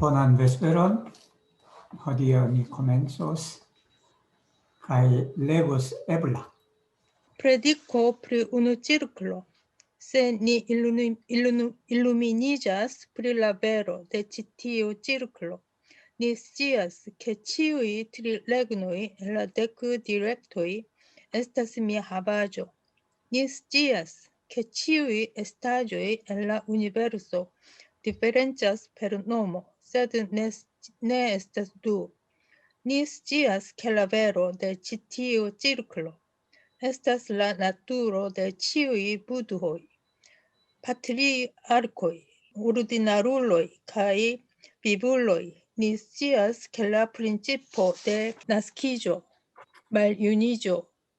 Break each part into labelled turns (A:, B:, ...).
A: Buenas vesperon, hodie ni komencos, kaj legos ebla.
B: Predico pri unu cirklo. Se ni illuminiĝas pri la vero de ĉi tiu cirklo, ni scias, ke ĉiuj tri regnoj en la 10 direktoj estas mia havaĵo. Ni scias, ke ĉiuj estaĵoj en la universo diferencas per nomo, sed ne estas du. Ni scias, ke la vero de ĉi tiu cirklo estas la naturo de ĉiuj budhoj, patriarkoj, ordinaruloj kaj vivuloj. Ni scias, ke la principo de naskiĝo, maljuniĝo,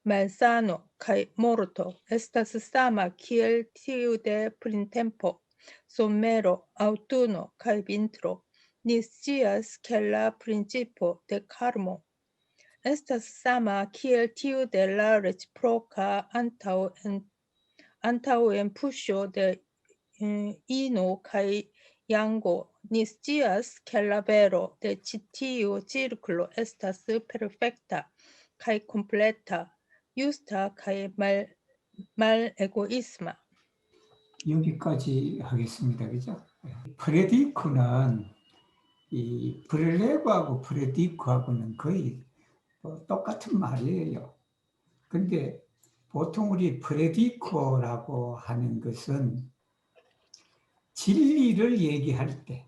B: malsano kaj morto estas sama kiel tiu de printempo, somero, aŭtuno kaj vintro. Ni scias, ke la principo de karmo estas sama kiel tiu de la reciproka antaŭenpuŝo de ino kaj jango. Ni scias, ke la vero de ĉi tiu cirklo estas perfekta kaj kompleta, justa kaj malegoisma.
A: 여기까지 하겠습니다. 그죠? 프레디쿠는 이 브렐레브하고 프레디쿠하고는 거의 똑같은 말이에요. 근데 보통 우리 프레디코라고 하는 것은 진리를 얘기할 때,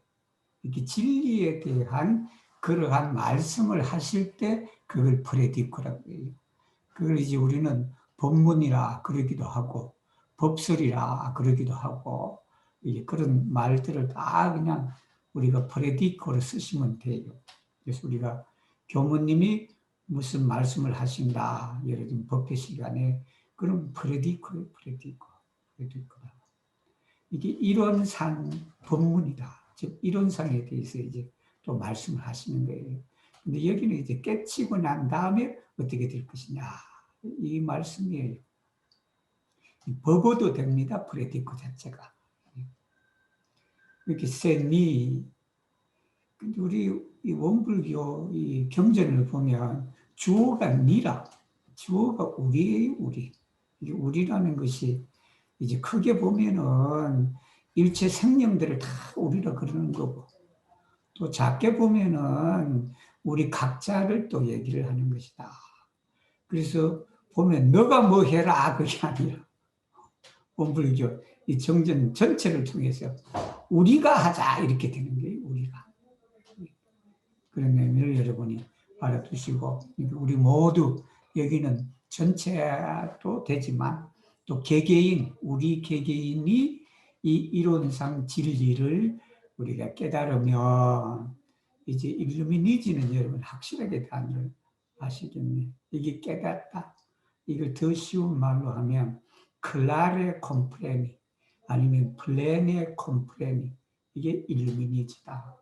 A: 이렇게 진리에 대한 그러한 말씀을 하실 때 그걸 프레디코라고 해요. 그걸 이제 우리는 법문이라 그러기도 하고 법설이라 그러기도 하고 이제 그런 말들을 다 그냥 우리가 프레디코로 쓰시면 돼요. 그래서 우리가 교무님이 무슨 말씀을 하신다, 예를 들면 법회 시간에 그럼 프레디코예요, 프레디코. 이게 이론상 법문이다. 즉 이론상에 대해서 이제 또 말씀을 하시는 거예요. 근데 여기는 이제 깨치고 난 다음에 어떻게 될 것이냐, 이 말씀이에요. 법어도 됩니다, 프레디코 자체가. 이렇게 세니, 근데 우리 이 원불교 이 경전을 보면 주어가 니라, 주어가 우리예요, 우리. 이게 우리라는 것이 이제 크게 보면은 일체 생명들을 다 우리라 그러는 거고, 또 작게 보면은 우리 각자를 또 얘기를 하는 것이다. 그래서 보면 너가 뭐 해라 그게 아니라 원불교 이 정전 전체를 통해서 우리가 하자 이렇게 되는 거예요. 우리가. 그런 의미를 여러분이 알아두시고, 우리 모두 여기는 전체도 되지만 또 개개인, 우리 개개인이 이 이론상 진리를 우리가 깨달으면 이제 일루미니지는 여러분 확실하게 단을 아시겠네. 이게 깨닫다. 이걸 더 쉬운 말로 하면 클라레 콤프레니 아니면 플레네 콤프레니, 이게 일루미니지다.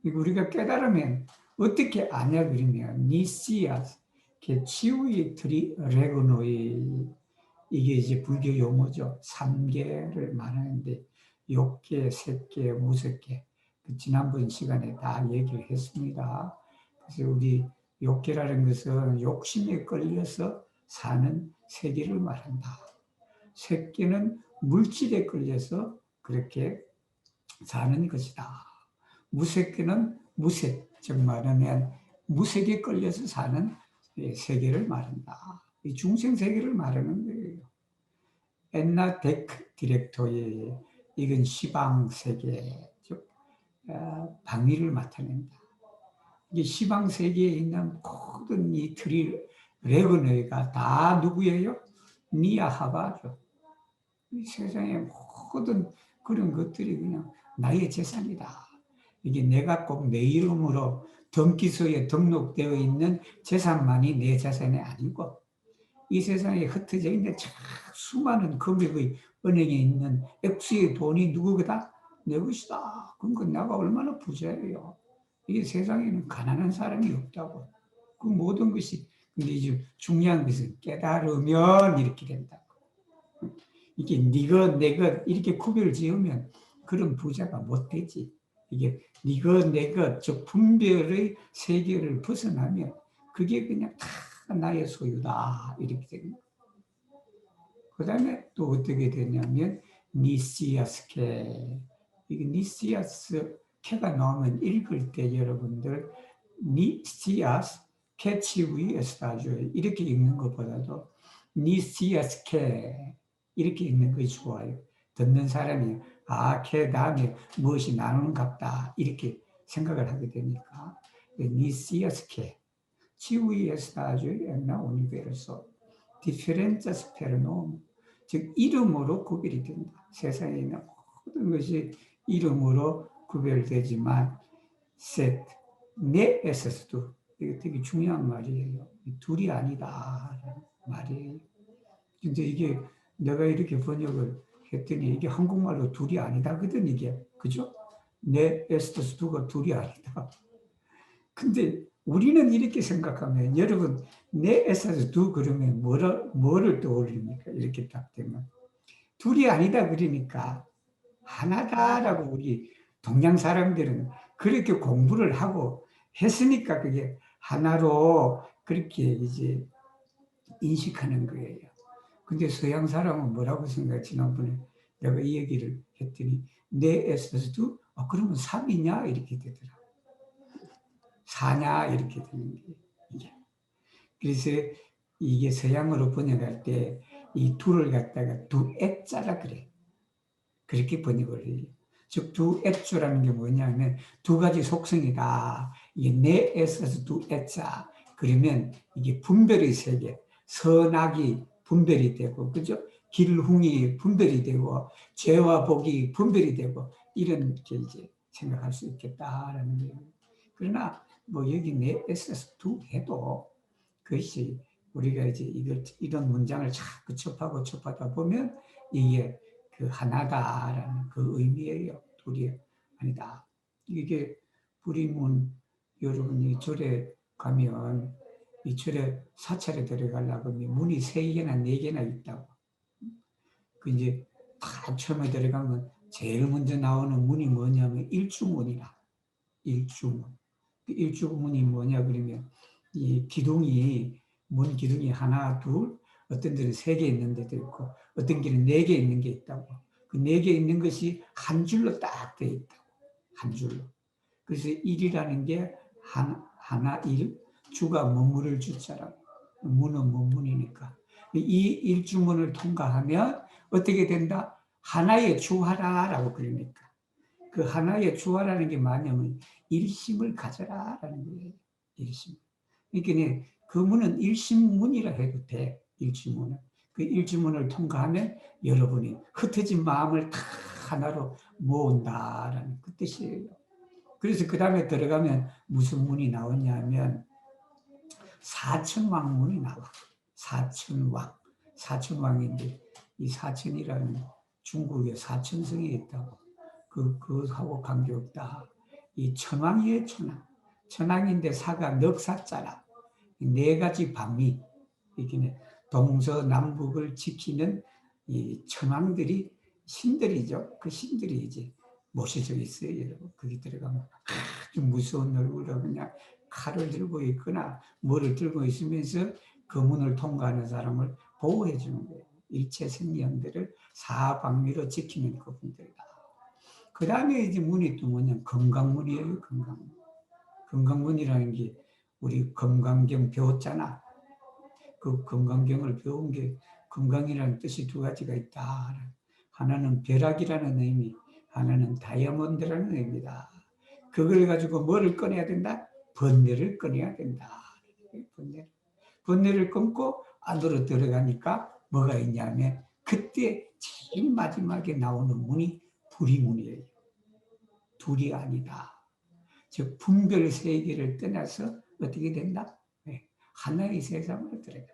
A: 우리가 깨달으면 어떻게 아냐 그러면 니시아스, 치우의 트리 레고노이, 이게 이제 불교 용어죠. 3개를 말하는데 욕계, 색계, 무색계. 지난번 시간에 다 얘기를 했습니다. 그래서 우리 욕계라는 것은 욕심에 끌려서 사는 세계를 말한다. 색계는 물질에 끌려서 그렇게 사는 것이다. 무색계는 무색, 즉 말하면 무색에 끌려서 사는 세계를 말한다. 이 중생 세계를 말하는 거예요. 엔나 데크 디렉토의 이건 시방 세계, 즉 방위를 나타낸다. 이 시방 세계에 있는 모든 이 트리 레그너가 다 누구예요? 니아하바죠. 이 세상의 모든 그런 것들이 그냥 나의 재산이다. 이게 내가 꼭 내 이름으로 등기소에 등록되어 있는 재산만이 내 재산이 아니고, 이 세상에 흩어져 있는 수많은 금액의 은행에 있는 액수의 돈이 누구거다? 내 것이다. 그러니까 내가 얼마나 부자예요. 이게 세상에는 가난한 사람이 없다고. 그 모든 것이, 근데 이제 중요한 것은 깨달으면 이렇게 된다고. 이게 네가 내가 이렇게 구별을 지으면 그런 부자가 못 되지. 이게 니것 내것 즉 분별의 세계를 벗어나면 그게 그냥 다 나의 소유다 이렇게 됩니다. 그 다음에 또 어떻게 되냐면 니시아스케, 이게 니시아스케가 나오면 읽을 때 여러분들 니시아스 캐치 위에스타죠 이렇게 읽는 것보다도 니시아스케 이렇게 읽는 것이 좋아요. 듣는 사람이 캐 다음에 무엇이 나누는갑다 이렇게 생각을 하게 되니까 니시아스케 치위에스타죠 엔나 오니베르소 디페렌자스 페르노 즉 이름으로 구별이 된다. 세상에 있는 모든 것이 이름으로 구별되지만 셋, 네에서도 이게 되게 중요한 말이에요. 둘이 아니다 말이에요. 근데 이게 내가 이렇게 번역을 했더니 이게 한국말로 둘이 아니다거든 이게 그죠? 네에서도 두가 둘이 아니다. 근데 우리는 이렇게 생각하면 여러분 내에서 두 그러면 뭐를 떠올립니까? 이렇게 딱 되면 둘이 아니다 그러니까 하나다라고 우리 동양 사람들은 그렇게 공부를 하고 했으니까 그게 하나로 그렇게 이제 인식하는 거예요. 근데 서양 사람은 뭐라고 생각해? 지난번에 내가 이 얘기를 했더니 내에서도 그러면 3이냐 이렇게 되더라. 4냐 이렇게 되는 게 이게. 그래서 이게 서양어로 번역할 때 이 둘을 갖다가 두엣자라 그래. 그렇게 번역을 해요. 즉 두엣주라는 게 뭐냐면 두 가지 속성이다. 이게 내에서 두엣자. 그러면 이게 분별의 세계, 선악이 분별이 되고, 그죠? 길흉이 분별이 되고, 죄와 복이 분별이 되고, 이런 게 이제 생각할 수 있겠다라는 거예요. 그러나 뭐 여기 내에서 두 해도 그것이 우리가 이제 이런 문장을 자꾸 접하다 보면 이게 그 하나다라는 그 의미예요. 둘이 아니다. 이게 부리문 여러분이 절에 가면 이 절에 사찰에 들어가려고 하면 문이 3개나 4개나 있다고. 그 이제 다 처음에 들어가면 제일 먼저 나오는 문이 뭐냐면 일주문이라. 일주문. 그 일주문이 뭐냐 그러면 이 기둥이 문 기둥이 하나, 둘, 어떤 데는 3개 있는 데도 있고 어떤 데는 4개 있는 게 있다고. 그 4개 있는 것이 한 줄로 딱 돼 있다고. 한 줄로. 그래서 일이라는 게 하나 일, 주가 머무를 주자라고. 문은 문문이니까. 이 일주문을 통과하면 어떻게 된다? 하나의 주하라라고 그러니까. 그 하나의 주하라는 게 뭐냐면 일심을 가져라라는 거예요. 일심. 그러니까 그 문은 일심문이라 해도 돼. 일심문은. 그 일심문을 통과하면 여러분이 흩어진 마음을 다 하나로 모은다라는 그 뜻이에요. 그래서 그 다음에 들어가면 무슨 문이 나오냐면 사천왕문이 나와. 사천왕. 사천왕인데 이 사천이라는 중국에 사천성이 있다고. 그하고 관계없다. 이 천왕이에요, 천왕. 천왕인데 사가 넉사자라. 4가지 방위. 이게 동서남북을 지키는 이 천왕들이 신들이죠. 그 신들이 이제 모셔져 있어요, 여러분. 거기 들어가면 아주 무서운 얼굴로 그냥 칼을 들고 있거나 뭐를 들고 있으면서 그 문을 통과하는 사람을 보호해 주는 거예요. 일체 생명들을 사방위로 지키는 그분들이다. 그 다음에 이제 문이 또 뭐냐면 건강문이에요, 건강문. 건강문이라는 게 우리 건강경 배웠잖아. 그 건강경을 배운 게 건강이라는 뜻이 2가지가 있다. 하나는 벼락이라는 의미, 하나는 다이아몬드라는 의미다. 그걸 가지고 뭐를 꺼내야 된다? 번뇌를 꺼내야 된다. 번뇌를 끊고 안으로 들어가니까 뭐가 있냐면 그때 제일 마지막에 나오는 문이 불이문이에요. 둘이 아니다. 즉 분별 세계를 떠나서 어떻게 된다? 하나의 세상으로 들어간다.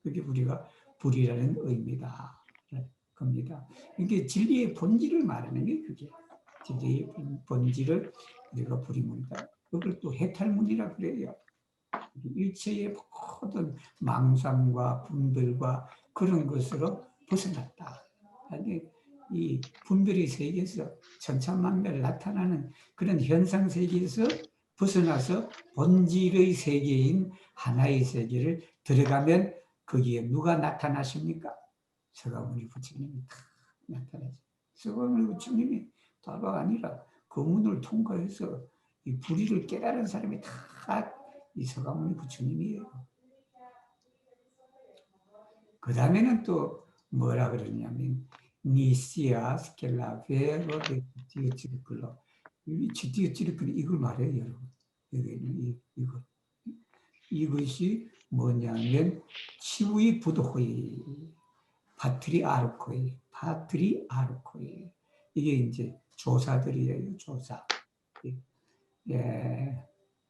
A: 그게 우리가 불이라는 의미다. 겁니다. 이게 진리의 본질을 말하는 게 그게 진리의 본질을 우리가 불이문이다. 그걸 또 해탈문이라 그래요. 일체의 모든 망상과 분별과 그런 것으로 벗어났다. 아니 이 분별의 세계에서 천차만별 나타나는 그런 현상 세계에서 벗어나서 본질의 세계인 하나의 세계를 들어가면 거기에 누가 나타나십니까? 서가모니 부처님이 다 나타나죠. 서가모니 부처님이 다가 아니라 그 문을 통과해서 이 불의를 깨달은 사람이 다 이 서가모니 부처님이에요. 그 다음에는 또 뭐라 그러냐면 니시아스 켈라베로 디오치르클로 디오치르클 이걸 말해요, 여러분. 이거 이것이 뭐냐면 치우이 부도호이 파트리아르코이 이게 이제 조사들이에요, 조사. 예,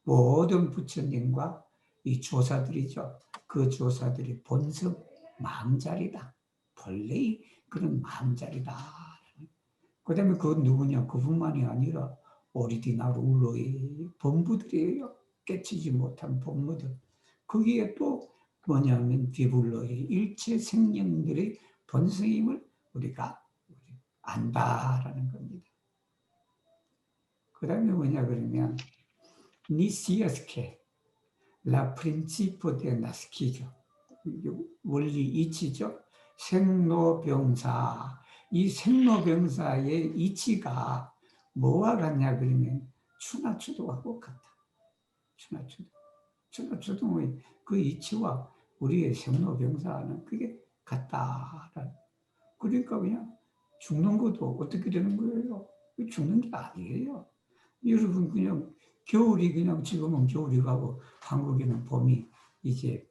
A: 모든 부처님과 이 조사들이죠. 그 조사들이 본성 마음자리다. 본래의 그런 마음자리다. 그 다음에 그건 누구냐? 그뿐만이 아니라 오리디나룰로의 본부들이에요. 깨치지 못한 본부들. 거기에 또 뭐냐면 디블로의 일체 생명들의 본성임을 우리가 안다라는 겁니다. 그 다음에 뭐냐 그러면 니시아스케 라 프린치포 데 나스키죠. 원리 이치죠. 생로병사. 이 생로병사의 이치가 뭐와 같냐 그러면 추나추도하고 같다. 추나추도의 그 이치와 우리의 생로병사는 그게 같다. 그러니까 그냥 죽는 것도 어떻게 되는 거예요? 죽는 게 아니에요. 여러분 그냥 겨울이 그냥 지금은 겨울이 가고 한국에는 봄이 이제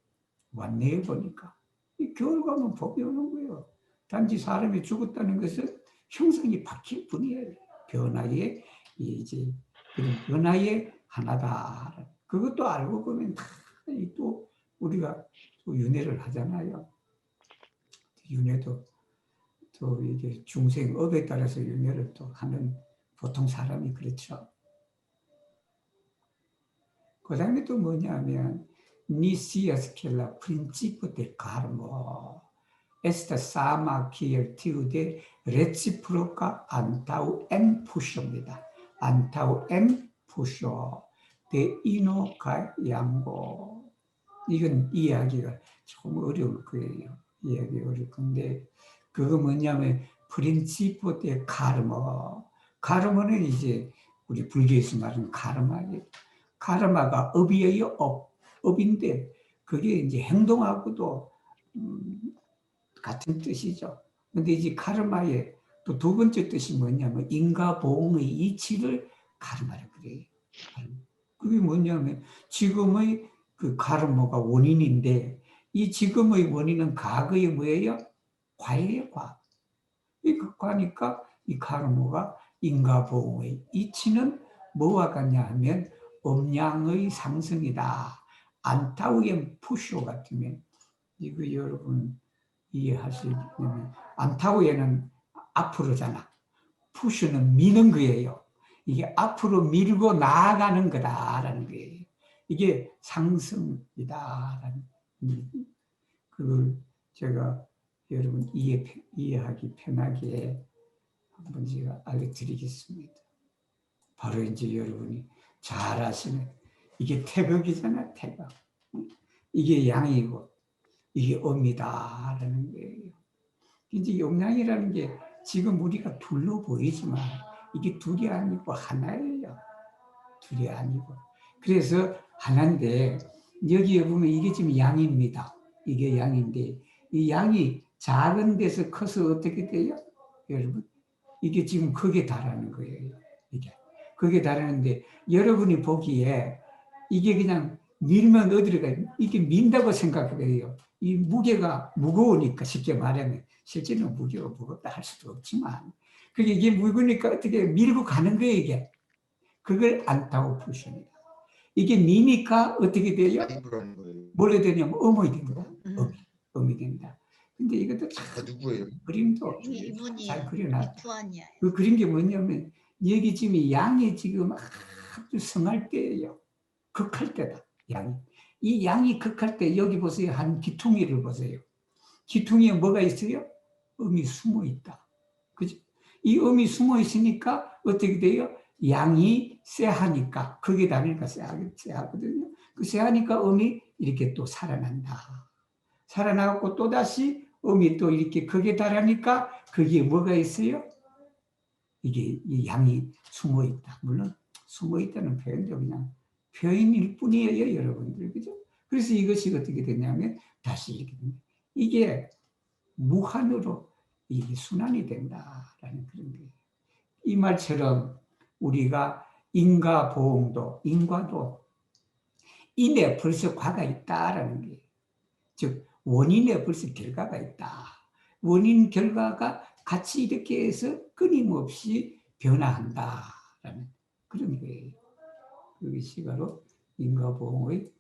A: 왔네요 보니까. 이 겨울 가면 봄이 오는 거예요. 단지 사람이 죽었다는 것은 형상이 바뀔 뿐이에요. 변화의 이제 그런 변화의 하나다. 그것도 알고 보면 또 우리가 또 윤회를 하잖아요. 윤회도 또 이게 중생업에 따라서 윤회를 또 하는 보통 사람이 그렇죠. 그 다음에 또 뭐냐면 Nicias que la principio del karma esta sama que el tío de reciproca antau en pusio입니다. antau en pusio de inoka 양고. 이건 이해하기가 조금 어려울 거예요. 이해하기 어려울 건데 그거 뭐냐면 principio del karma. 카르마는 이제 우리 불교에서 말하는 카르마예요. 카르마가 업이에요, 업인데 그게 이제 행동하고도 같은 뜻이죠. 근데 이제 카르마의 또 두 번째 뜻이 뭐냐면 인과보응의 이치를 카르마라 그래요. 그게 뭐냐면 지금의 그 카르마가 원인인데 이 지금의 원인은 과거의 뭐예요? 과예요, 과. 이 과니까 이 카르마가 인과보응의 이치는 뭐와 같냐 하면 음양의 상승이다. 안타우의 푸쇼 같으면 이거 여러분 이해하시려면 안타우에는 앞으로잖아. 푸쇼는 미는 거예요. 이게 앞으로 밀고 나아가는 거다라는 거예요. 이게 상승이다라는 그걸 제가 여러분 이해하기 편하게 한번 제가 알려드리겠습니다. 바로 이제 여러분이 잘 아시는 이게 태극이잖아, 태극. 이게 양이고 이게 음이다라는 거예요. 이제 음양이라는 게 지금 우리가 둘로 보이지만 이게 둘이 아니고 하나예요. 둘이 아니고. 그래서 하나인데 여기에 보면 이게 지금 양입니다. 이게 양인데 이 양이 작은 데서 커서 어떻게 돼요? 여러분 이게 지금 크게 달하는 거예요. 이게. 그게 다르는데 여러분이 보기에 이게 그냥 밀면 어디로 가요? 이게 민다고 생각해요. 이 무게가 무거우니까 쉽게 말하면 실제는 무게가 무겁다 할 수도 없지만 그게 이게 무거우니까 어떻게 밀고 가는 거예요 이게. 그걸 안타고 푸십니다. 이게 미니까 어떻게 돼요? 뭐래 되냐면 음이 됩니다. 음이 됩니다. 근데 이것도 참
C: 누구예요?
A: 그림도
D: 이분이
A: 잘 그려놨다.
D: 리투아니아예요.
A: 그 그린 게 뭐냐면 여기 지금 양이 지금 아주 성할 때예요. 극할 때다. 양이. 이 양이 극할 때 여기 보세요. 한 기퉁이를 보세요. 기퉁이에 뭐가 있어요? 음이 숨어 있다. 그죠? 이 음이 숨어 있으니까 어떻게 돼요? 양이 쎄하니까, 극에 다니까 쎄하거든요. 그 쎄하니까 음이 이렇게 또 살아난다. 살아나고 또다시 음이 또 이렇게 극에 달하니까 거기에 뭐가 있어요? 이게 이 양이 숨어 있다. 물론 숨어 있다는 표현도 그냥 표현일 뿐이에요, 여러분들. 그죠? 그래서 이것이 어떻게 되냐면 다시 이렇게 됩니다. 이게 무한으로 이게 순환이 된다라는 그런 거예요. 이 말처럼 우리가 인과도 인에 벌써 과가 있다라는 거예요. 즉 원인에 벌써 결과가 있다. 원인 결과가 같이 이렇게 해서 끊임없이 변화한다라는 그런 거예요. 그것이 바로 인과보험의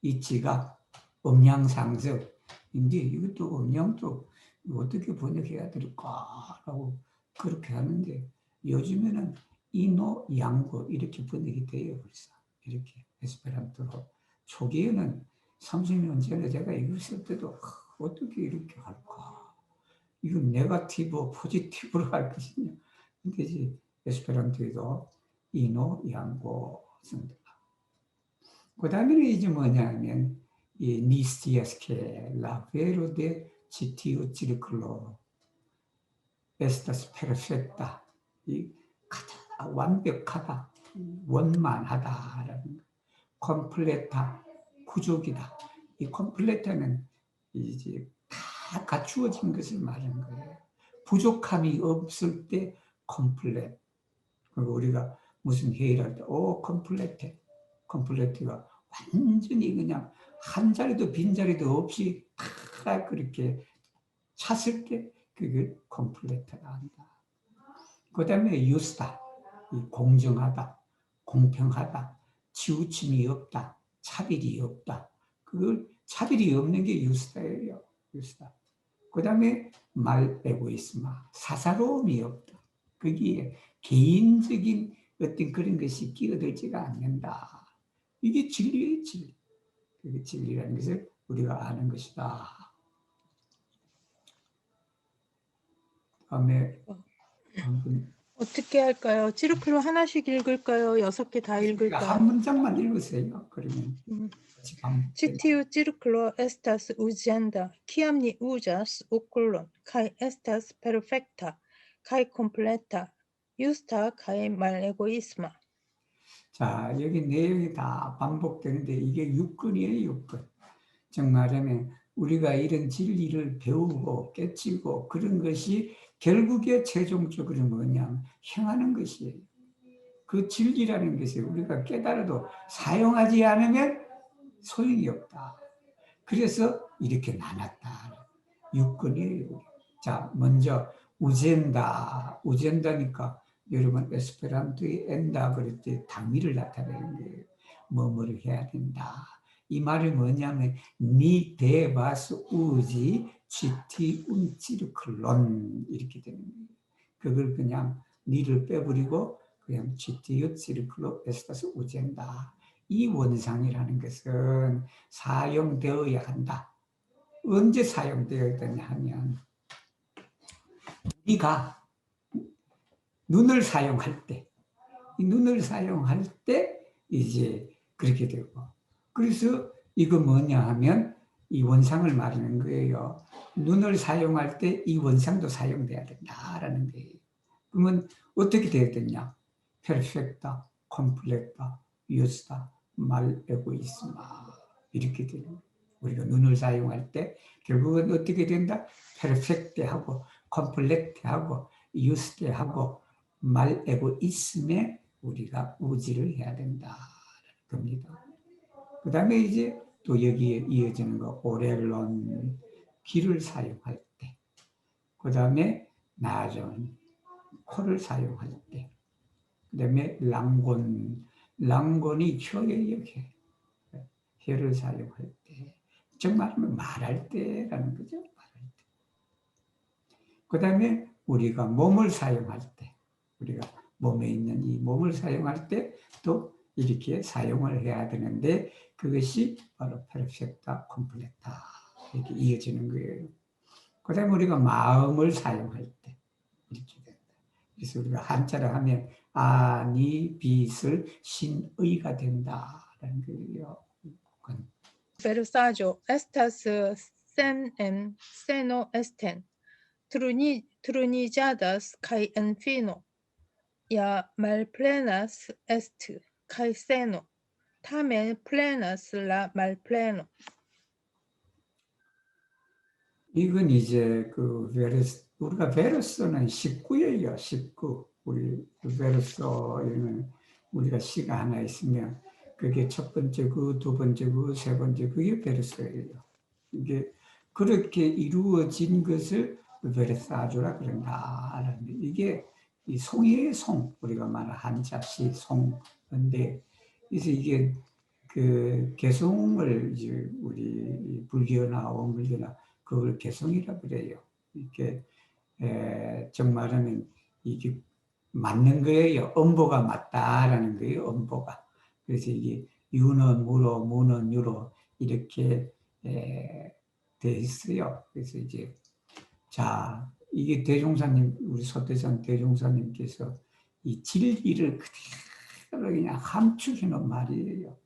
A: 이치가 음양상승. 이제 이것도 음양도 어떻게 번역해야 될까라고 그렇게 하는데 요즘에는 인호, 양보 이렇게 번역이 돼요. 벌써 이렇게 에스페란토로. 초기에는 30년 전에 제가 이걸 쓸 때도 어떻게 이렇게 할까? 이건 네거티브, 포지티브로 할 것이냐? 근데 이제 에스페란토에도 인호, 양보 씁니다. 그 다음에는 이제 뭐냐면 이 니스티아스케 라베로 데 지티오 지르클로 에스타스 페르펙타 이 가장 완벽하다, 원만하다라는 거. 컴플레타 부족이다. 이 컴플레타는 이제 다 갖추어진 것을 말하는 거예요. 부족함이 없을 때 컴플레. 그리고 우리가 무슨 회의를 할 때, 컴플레테. 컴플레트가 완전히 그냥 한 자리도 빈자리도 없이 다 그렇게 찼을 때 그게 컴플레트가 한다. 그 다음에 유스다. 공정하다, 공평하다, 치우침이 없다, 차별이 없다. 그걸 차별이 없는 게 유스다예요. 유스다. 그 다음에 말 에고이스마, 사사로움이 없다. 거기에 개인적인 어떤 그런 것이 끼어들지가 않는다. 이게 진리의 진리. 그게 진리라는 것을 우리가 아는 것이다. 다음에 한번
B: 어떻게 할까요? 찌르클로 하나씩 읽을까요? 6개 다
A: 한
B: 읽을까요?
A: 문장만 읽으세요. 그러면
B: 음.
A: 같이 반복해요.
B: Citiu circulo estas uzenda, kiam ni uzas okulon, kaj estas perfekta, kaj kompleta, justa kaj malegoisma.
A: 자, 여기 내용이 다 반복되는데 이게 육근이에요, 육근. 즉 말하면 우리가 이런 진리를 배우고 깨치고 그런 것이 결국에 최종적으로 뭐냐, 행하는 것이에요. 그 진리라는 것이 우리가 깨달아도 사용하지 않으면 소용이 없다. 그래서 이렇게 나눴다. 육근이에요. 자, 먼저 우젠다니까 여러분 에스페란토의 엔다 그럴 때 당위를 나타내는 거예요. 뭐뭐를 해야 된다. 이 말이 뭐냐면 니 데바스 우지 GT 운치르클론 이렇게 되는 거예요. 그걸 그냥 니를 빼버리고 그냥 GT 치르클로 에스타스 우젠다. 이 원상이라는 것은 사용되어야 한다. 언제 사용되어야 되냐 하면 우리가 눈을 사용할 때, 이 눈을 사용할 때 이제 그렇게 되고, 그래서 이거 뭐냐 하면 이 원상을 말하는 거예요. 눈을 사용할 때 이 원상도 사용돼야 된다라는 거예요. 그러면 어떻게 돼야 되냐? perfecta, completa, justa, mal egoisma 이렇게 되는 거예요. 우리가 눈을 사용할 때 결국은 어떻게 된다? perfect하고 complete하고 juste하고 말 에고이즘에 우리가 우지를 해야 된다 겁니다. 그 다음에 이제 또 여기에 이어지는 거 오렐론 귀를 사용할 때, 그 다음에 나전 코를 사용할 때, 그 다음에 랑곤이 혀예요. 혀를 사용할 때, 즉 말하면 말할 때라는 거죠. 말할 때. 그 다음에 우리가 몸을 사용할 때, 우리가 몸에 있는 이 몸을 사용할 때 또 이렇게 사용을 해야 되는데 그것이 바로 페르펙타, 콤플레타 이렇게 이어지는 거예요. 그 다음에 우리가 마음을 사용할 때 이렇게 된다. 그래서 우리가 한자로 하면 아니 빛을 신의가 된다라는 거예요.
B: Versaggio estas senem seno esten truniĝadas kaj en fino ja malplenas est kaj seno tamen plenas la malpleno.
A: 이건 이제 그 베르스, 우리가 베르스는 19예요. 19. 우리 베르스에는 우리가 시가 하나 있으면 그게 첫 번째 그, 두 번째 그, 세 번째 그게 베르스예요. 이게 그렇게 이루어진 것을 베르사주라 그런다. 이게 이 송이의 송, 우리가 말하는 한자시 송인데, 그래서 이게 그 개송을 이제 우리 불교나 원불교나 그걸 개성이라 그래요. 이렇게 정말하면 이게 맞는 거예요. 음보가 맞다라는 거예요. 음보가. 그래서 이게 유는 무로, 무는 유로 이렇게 돼 있어요. 그래서 이제 자 이게 대종사님 우리 소태산 대종사님께서 이 진리를 그대로 그냥 함축해 놓은 말이에요.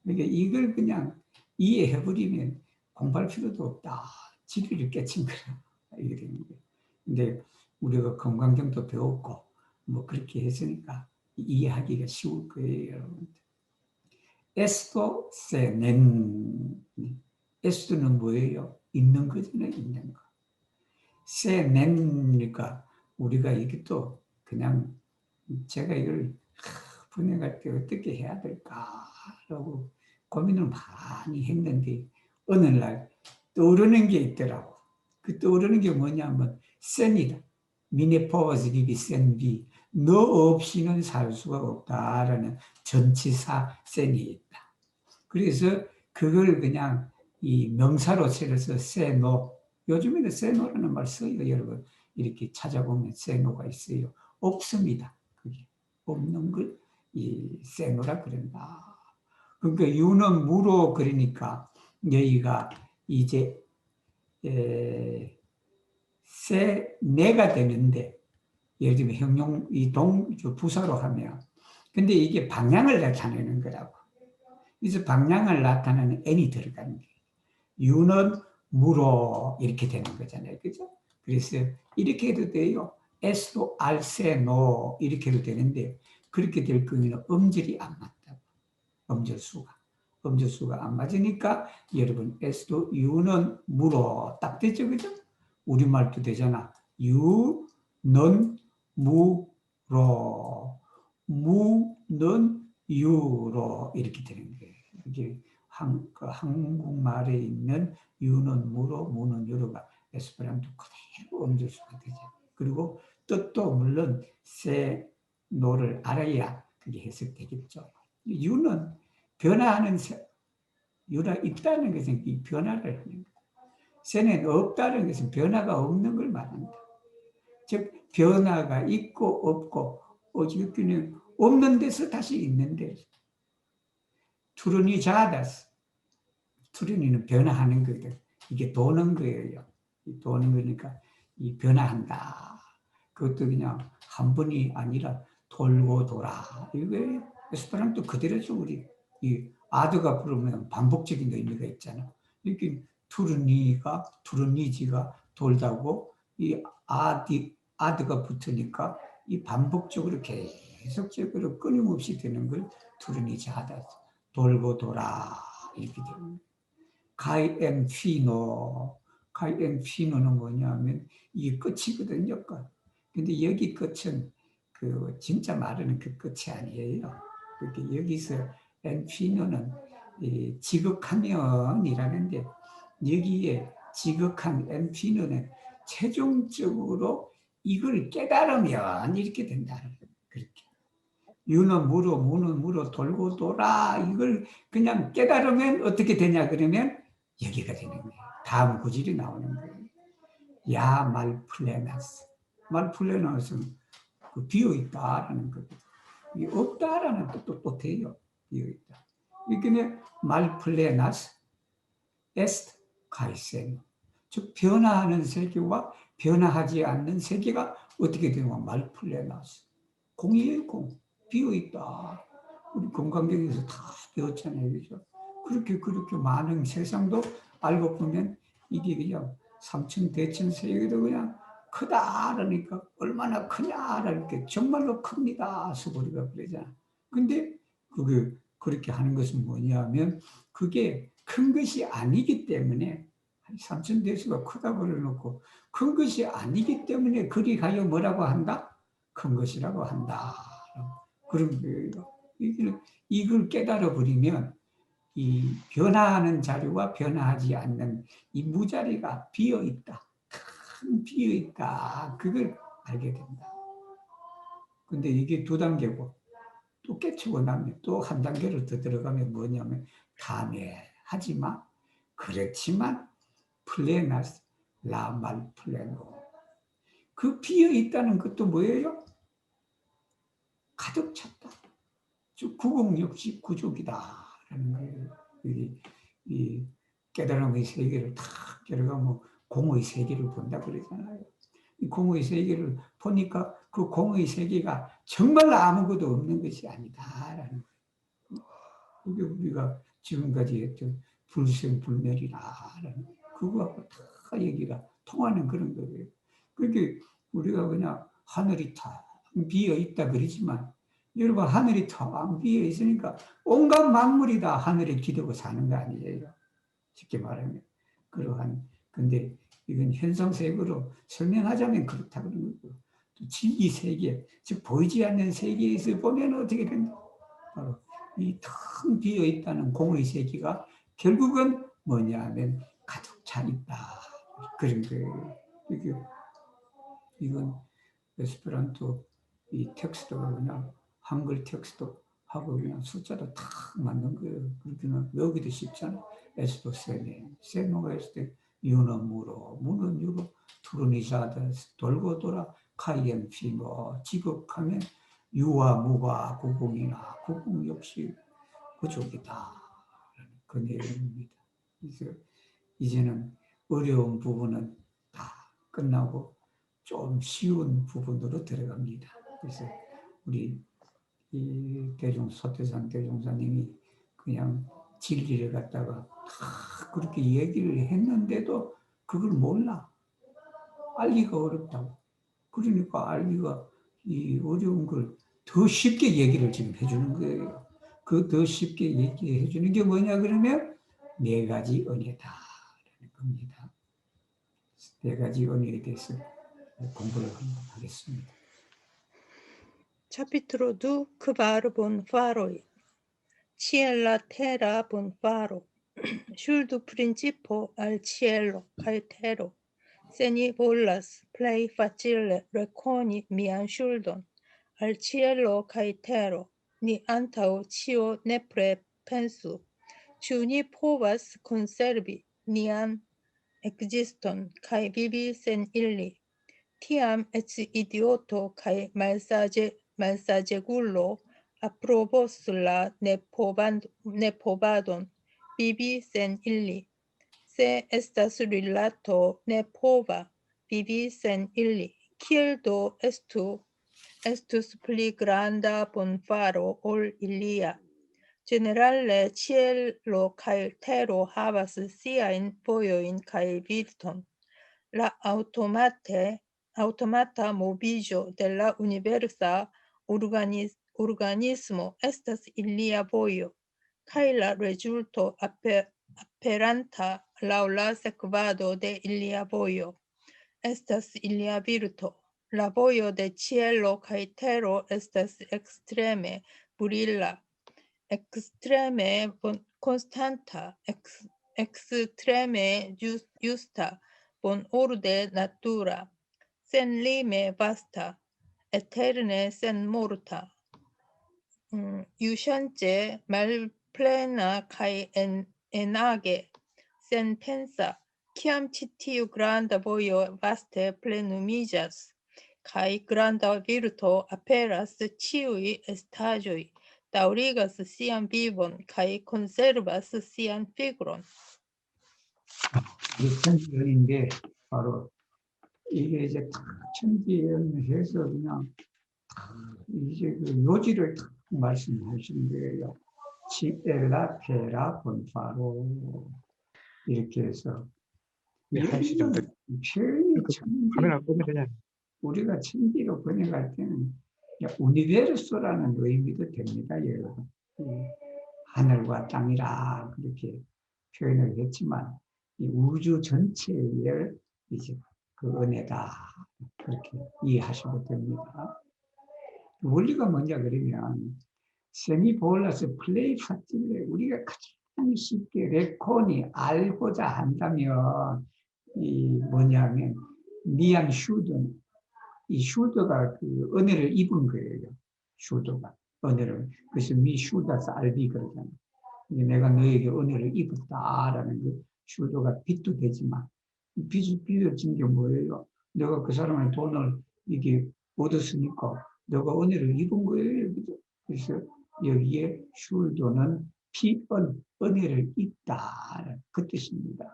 A: 그러니까 이걸 그냥 이해해버리면 공부할 필요도 없다. 진리를 깨친 거라. 이게 되는 거예요. 근데 우리가 건강경도 배웠고, 뭐 그렇게 했으니까 이해하기가 쉬울 거예요, 여러분. 에스도 세넨. 에스도는 뭐예요? 있는 거잖아요, 있는 거. 세넨이니까 우리가 이게 또 그냥 제가 이걸 분해할 때 어떻게 해야 될까라고 고민을 많이 했는데 어느 날 떠오르는 게 있더라고. 그 떠오르는 게 뭐냐면 센이다. 미네포즈리비 센비. 너 없이는 살 수가 없다라는 전치사 센이 있다. 그래서 그걸 그냥 이 명사로 실어서 세노. 요즘에는 세노라는 말 써요, 여러분. 이렇게 찾아보면 세노가 있어요. 없습니다. 그게 없는 걸 이 세노라 그런다. 그러니까 유는 무로 그러니까 여기가 이제 세 내가 되는데 예를 들면 형용 이 부사로 하면 근데 이게 방향을 나타내는 거라고. 그래서 방향을 나타내는 n이 들어가는 거예요. 유는 무로 이렇게 되는 거잖아요, 그죠? 그래서 이렇게 해도 돼요. S도 알세 노 이렇게 해도 되는데 그렇게 될 경우에는 음절이 안 맞다고. 음절수가 안 맞으니까 여러분 S도 유는 무로 딱 되죠, 그죠? 우리말도 되잖아. 유는 무로, 무는 유로 이렇게 되는 거예요. 이게 한국말에 있는 유는 무로, 무는 유로가 에스페란토 그대로 음절수가 되죠. 그리고 뜻도 물론 세, 노를 알아야 그게 해석되겠죠. 유는 변화하는 유가 있다는 것은 이 변화를 하는 거예요. 세는 없다는 것은 변화가 없는 걸 말합니다. 즉 변화가 있고 없고 어쨌든 없는 데서 다시 있는 데. 투르니 자다스. 투르니는 변화하는 거예요. 이게 도는 거예요. 도는 거니까 이 변화한다. 그것도 그냥 한 번이 아니라 돌고 돌아. 이게 에스페란토 그대로죠. 우리 이 아드가 부르면 반복적인 의미가 있잖아. 이렇게 투르니지가 돌다고 이 아드가 붙으니까 이 반복적으로 계속적으로 끊임없이 되는 걸 투르니지하다. 돌고 돌아 이렇게 되는 거예요. 가이엠피노는 뭐냐면 이게 끝이거든요. 끝. 근데 여기 끝은 그 진짜 말하는 그 끝이 아니에요. 그렇게 여기서 엔피노는 지극하면이라는데 여기에 지극한 엔피노는 최종적으로 이걸 깨달으면 이렇게 된다. 그렇게. 유는 무로, 무는 무로 돌고 돌아. 이걸 그냥 깨달으면 어떻게 되냐 그러면 여기가 되는 거예요. 다음 구절이 나오는 거예요. 야 말플레나스. 말플레나스는 그 비어있다라는 거거든요. 이 없다라는 뜻도 또 돼요. 비어있다. 이게 말플레나스 에스트 카이센. 즉 변화하는 세계와 변화하지 않는 세계가 어떻게 되면 말플레나스. 공이에요, 공. 비어있다. 우리 공관경에서 다 배웠잖아요. 그죠? 그렇게 많은 세상도 알고 보면 이게 그냥 삼천, 대천 세계도 그냥 크다. 그러니까 얼마나 크냐. 그러니까 정말로 큽니다. 서구리가 그러잖아. 근데 그렇게 하는 것은 뭐냐면 그게 큰 것이 아니기 때문에 삼천 대수가 크다고 그래놓고 큰 것이 아니기 때문에 그리 가요 뭐라고 한다? 큰 것이라고 한다. 그런 거예요. 이걸 깨달아 버리면 이 변화하는 자료와 변화하지 않는 이 무자리가 비어 있다. 큰 비어 있다. 그걸 알게 된다. 근데 이게 두 단계고 또 깨치고 나면 또 한 단계를 더 들어가면 뭐냐면 다음에 하지마. 그렇지만 플레나스 라말 플레노. 그 비어 있다는 것도 뭐예요? 가득 찼다. 즉 구공역시 구족이다라는 거예요. 이 깨달음의 세계를 탁 들어가면 공의 세계를 본다 그러잖아요. 이 공의 세계를 보니까 그 공의 세계가 정말 아무것도 없는 것이 아니다라는 거예요. 그게 우리가 지금까지 했던 불생불멸이라는 그거하고 다 얘기가 통하는 그런 거예요. 그렇게 우리가 그냥 하늘이 탁 비어 있다 그러지만 여러분 하늘이 텅 비어 있으니까 온갖 만물이 다 하늘에 기대고 사는 거 아니에요. 쉽게 말하면 그러한 근데 이건 현상세계로 설명하자면 그렇다 그러는 거고 또 진리 세계 즉 보이지 않는 세계에서 보면 어떻게 된다. 바로 이 텅 비어 있다는 공의 세계가 결국은 뭐냐 하면 가득 차 있다 그런 거예요. 이건 에스페란토 이 텍스트가 그냥 한글 텍스트 하고 그냥 숫자도 탁 맞는 거예요. 그렇게는 외우기도 쉽잖아. 에스토 세네. 세노가 했을 때 유는 무로, 무는 유로, 투르니사드 돌고 돌아 카이엔 피뭐 지극하면 유와 무가 구공이나 구공 역시 그쪽이다. 그 내용입니다. 그래서 이제는 어려운 부분은 다 끝나고 좀 쉬운 부분으로 들어갑니다. 그래서 우리 이 서태산 대종사님이 그냥 진리를 갖다가 다 그렇게 얘기를 했는데도 그걸 몰라. 알기가 어렵다고. 그러니까 알기가 이 어려운 걸 더 쉽게 얘기를 지금 해주는 거예요. 그 더 쉽게 얘기해 주는 게 뭐냐 그러면 네 가지 은혜다라는 겁니다. 네 가지 은혜에 대해서 공부를 한번 하겠습니다.
B: Capitolo 2 Kvar bon faroi. Ciela terra bon faro. Shuldu principio al cielo cae terro. Seni volas plei facile reconi mian shuldon. Al cielo cae terro. Ni antau cio nepre pensu. Ciu ni povas conservi nian existon cae vivi sen illi. Tiam et idioto cae malsaĝegulo aprobos la nepovadon vivi sen illi. Se estas rilato nepova vivi sen illi, kiel do estus pli granda bonfaro ol ilia? Generale cielo cae tero havas siajn vojojn cae virton. La automata moviĝo de la universa organismo estas ilia vojo, kaj la rezulto aperanta laŭ la sekvado de ilia vojo estas ilia virto. La vojo de cielo kaj tero estas ekstreme brila, ekstreme konstanta, ekstreme justa, bon orde natura, sen lime vasta, eterne sen morta, iusance malplena cae enage, sen pensa, ciam citiu granda vojo vaste plenumigas, cae granda virto aperas ciui estagioi, daurigas sian vivon, cae conservas sian figuron.
A: 이 편지인데 바로 이게 이제 탁 천지연해서 그냥 이제 그 요지를 탁 말씀하신 거예요. 치엘라 페라 본파로 이렇게 해서
C: 하시죠.
A: 여기는 표현이
C: 그
A: 천지,
C: 카메라 끄면 되냐?
A: 우리가 천지로 번역할 때는 우니베르소라는 의미도 됩니다, 여러분. 하늘과 땅이라 그렇게 표현을 했지만 이 우주 전체의 이제 그 은혜다 그렇게 이해하시면 됩니다. 원리가 뭐냐 그러면 세미볼라스 플레이 파티를 우리가 가장 쉽게 레콘이 알고자 한다면 이 뭐냐면 미안 슈드 이 슈드가 그 은혜를 입은 거예요. 슈드가 은혜를 그래서 미 슈다스 알비 그러잖아요. 내가 너에게 은혜를 입었다라는 그 슈드가 빚도 되지만 빚을 빚어진 게 뭐예요? 내가 그 사람의 돈을 이게 얻었으니까 너가 은혜를 입은 거예요. 그래서 여기에 슈드는 피은 은혜를 입다 그 뜻입니다.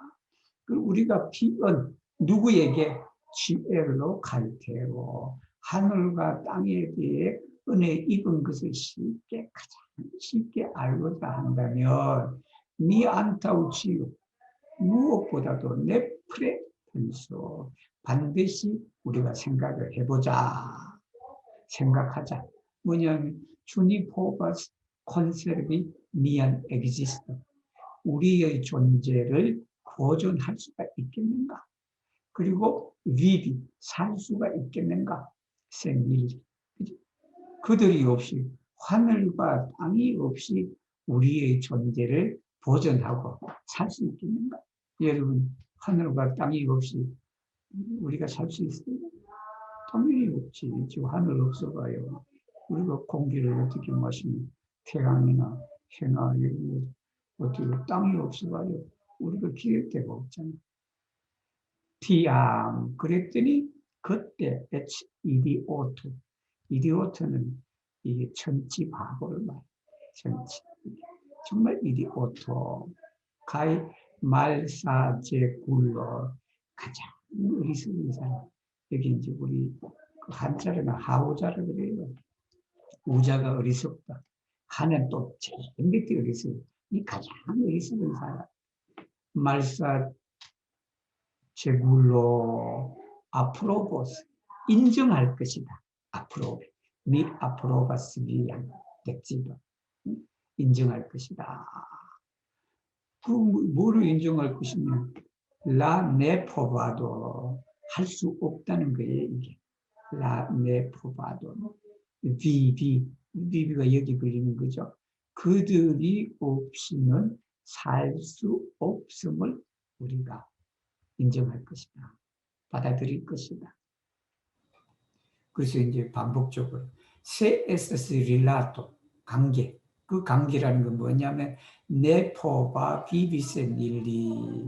A: 그리고 우리가 피은 누구에게 지엘로 갈테로 하늘과 땅에 대해 은혜 입은 것을 쉽게 가장 쉽게 알고자 한다면 미 안타우치요 무엇보다도 내 프레텐소 반드시 우리가 생각을 해보자 생각하자 뭐냐면 주니포바스 컨셉이 미안 엑지스트 우리의 존재를 보존할 수가 있겠는가? 그리고 위비, 살 수가 있겠는가? 생일. 그들이 없이, 하늘과 땅이 없이 우리의 존재를 보존하고 살 수 있겠는가? 여러분, 하늘과 땅이 없이 우리가 살 수 있어요? 당연히 없지. 지금 하늘 없어봐요. 우리가 공기를 어떻게 마시면 태양이나 해나 어떻게 땅이 없어봐요. 우리가 기댈 데가 없잖아요. 그랬더니 그때 이디오트. 이디오트는 이게 천지 바보를 말해요. 천지. 정말 이디오트. 가이 말사제 굴러 가장 어리석은 사람. 여기 이제 우리 그 한자로는 하우자를 그래요. 우자가 어리석다. 하는 또 제일 밑에 어리석어. 이 가장 어리석은 사람. 말사 제굴로 아프로보스 인정할 것이다. 앞으로 미 아프로바스 위한 백지도 인정할 것이다. 그 뭐를 인정할 것이냐? 라 네포바도 할 수 없다는 거예요. 이게 라 네포바도 비비가 여기 걸리는 거죠. 그들이 없이는 살 수 없음을 우리가 인정할 것이다. 받아들일 것이다. 그래서 이제 반복적으로 se estas relato 관계 그 관계라는 건 뭐냐면 네포바 비비센 일리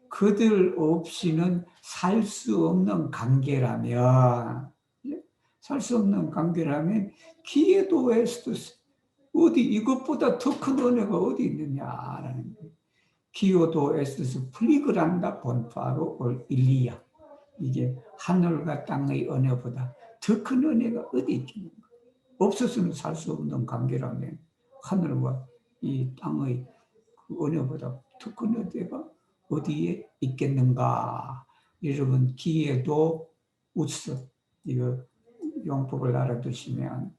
A: 그들 없이는 살 수 없는 관계라면 살 수 없는 관계라면 기에도 에스토스 어디 이것보다 더 큰 은혜가 어디 있느냐라는 거예요. 기오도 에스토스 플리그란다 본파로 일리야 이게 하늘과 땅의 은혜보다 더 큰 은혜가 어디 있겠는가? 없어서는 살 수 없는 관계라면 하늘과 이 땅의 그 은혜보다 더 큰 은혜가 어디에 있겠는가? 여러분 기에도 우스 이거 용법을 알아두시면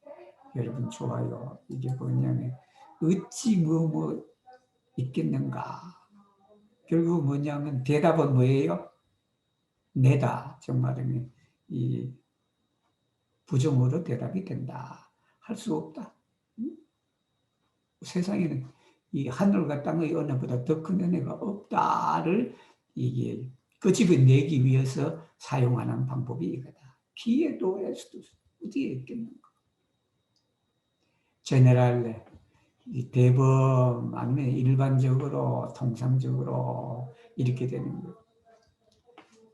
A: 여러분 좋아요. 이게 뭐냐면 어찌 뭐 있겠는가? 결국 뭐냐면 대답은 뭐예요? 내다 정말이면 이 부정으로 대답이 된다. 할 수 없다. 세상에는 이 하늘과 땅의 은혜보다 더 큰 은혜가 없다를 이게 끄집어내기 위해서 사용하는 방법이 이거다. 기에도 에스도 어디에 있겠는가? 제네랄레 대범 아니면 일반적으로 통상적으로 이렇게 되는 거예요.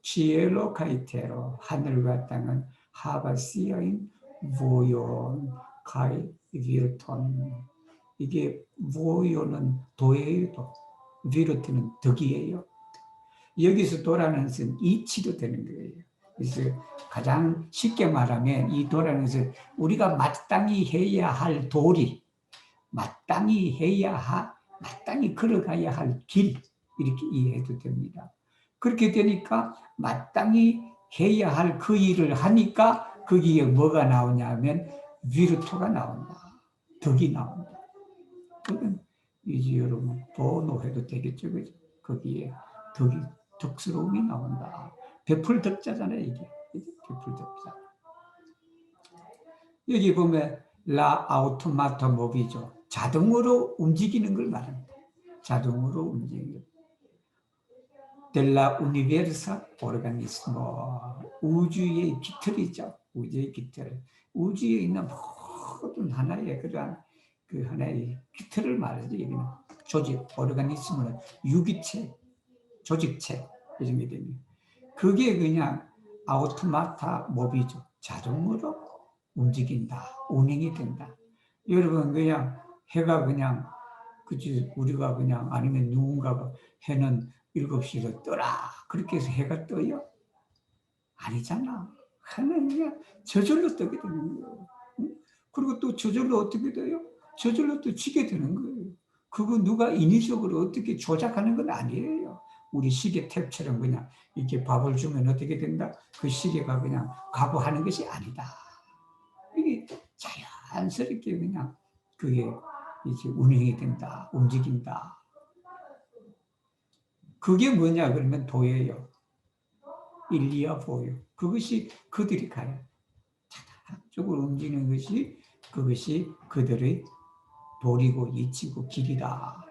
A: 치엘로 카이테로 하늘과 땅은 하바시어인 보yon 카이 비르톤 이게 보요는 도예요. 비르트는 덕이에요. 여기서 도라는 것은 이치도 되는 거예요. 그래서 가장 쉽게 말하면 이 도라는 것은 우리가 마땅히 해야 할 도리, 마땅히 걸어가야 할 길, 이렇게 이해해도 됩니다. 그렇게 되니까 마땅히 해야 할 그 일을 하니까 거기에 뭐가 나오냐면 비르투가 나온다. 덕이 나온다. 그건 이제 여러분 번호해도 되겠죠. 그죠? 거기에 덕스러움이 나온다. 베풀 덕자잖아요, 이게. 베풀 덕자. 여기 보면 라 아우토마토 모비죠. 자동으로 움직이는 걸 말합니다. 자동으로 움직이는 것. 델라 우니베르사 오르가니스모, 우주의 깃털이죠. 우주의 깃털. 우주에 있는 모든 하나의 그러한 그 하나의 깃털을 말하죠. 여기는 조직, 오르가니스모는 유기체, 조직체 이런 게 됩니다. 그게 그냥 아우토마타 모비죠. 자동으로 움직인다, 운행이 된다. 여러분 그냥 해가 그냥 그치 우리가 그냥 아니면 누군가가 해는 7시로 떠라 그렇게 해서 해가 떠요? 아니잖아. 해는 그냥 저절로 뜨게 되는 거예요. 응? 그리고 또 저절로 어떻게 돼요? 저절로 또 지게 되는 거예요. 그거 누가 인위적으로 어떻게 조작하는 건 아니에요. 우리 시계 탭처럼 그냥 이렇게 밥을 주면 어떻게 된다? 그 시계가 그냥 가부하는 것이 아니다. 이게 자연스럽게 그냥 그게 이제 운행이 된다, 움직인다. 그게 뭐냐 그러면 도예요. 일리와 보요. 그것이 그들이 가요. 자동적으로 움직이는 것이 그것이 그들의 도리고 이치고 길이다.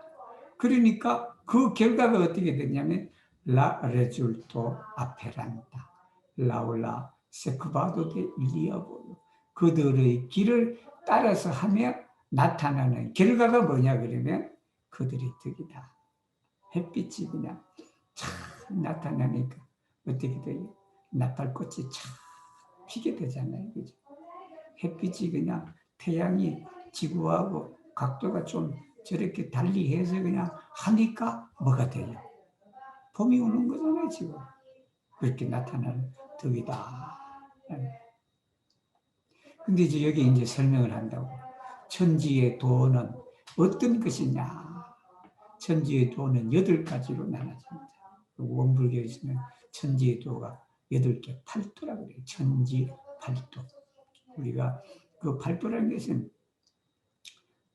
A: 그러니까 그 결과가 어떻게 되냐면 라 레줄토 아페란다. 라울라 세크바도 데 일리와 보요. 그들의 길을 따라서 하며 나타나는 결과가 뭐냐 그러면 그들의 덕이다. 햇빛이 그냥 참 나타나니까 어떻게 돼요? 나팔꽃이 참 피게 되잖아요. 그죠? 햇빛이 그냥 태양이 지구하고 각도가 좀 저렇게 달리해서 그냥 하니까 뭐가 돼요? 봄이 오는 거잖아요, 지금. 그렇게 나타나는 덕이다. 근데 이제 여기 이제 설명을 한다고. 천지의 도는 어떤 것이냐? 천지의 도는 8가지로 나눠집니다. 원불교에서는 천지의 도가 8개, 팔도라고 그래요. 천지, 팔도. 우리가 그 팔도라는 것은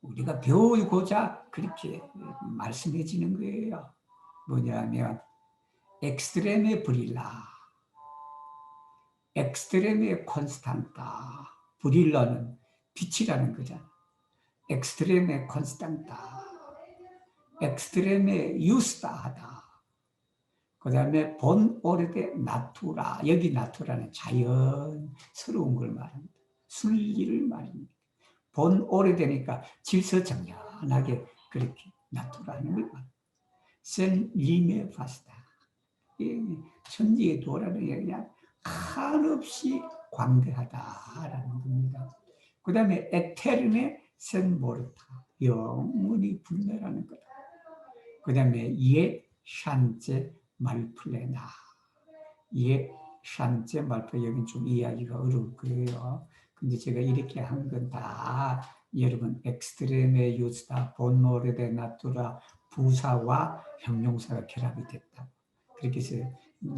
A: 우리가 배우고자 그렇게 말씀해지는 거예요. 뭐냐면 엑스트레메 브릴라, 엑스트레메 콘스탄타. 브릴라는 빛이라는 거잖아. 엑스트레메 콘스탄타, 엑스트레메 유스타하다. 그 다음에 본 오래되 나투라. 여기 나투라는 자연스러운 걸 말합니다. 순리를 말합니다. 본 오래되니까 질서정연하게 그렇게 나투라는 걸 말합니다. 센 리메 파스타. 천지의 도라는 게 그냥 한없이 광대하다라는 겁니다. 그 다음에 에테르네 센 모르타. 영원히 불멸하는 거다. 그 다음에 예 샨제 말플레나. 예 샨제 말플레. 여긴 좀 이해하기가 어려울 거예요. 근데 제가 이렇게 한 건 다 여러분 엑스트레메 유스타 본노르데 나투라 부사와 형용사가 결합이 됐다. 그렇게 해서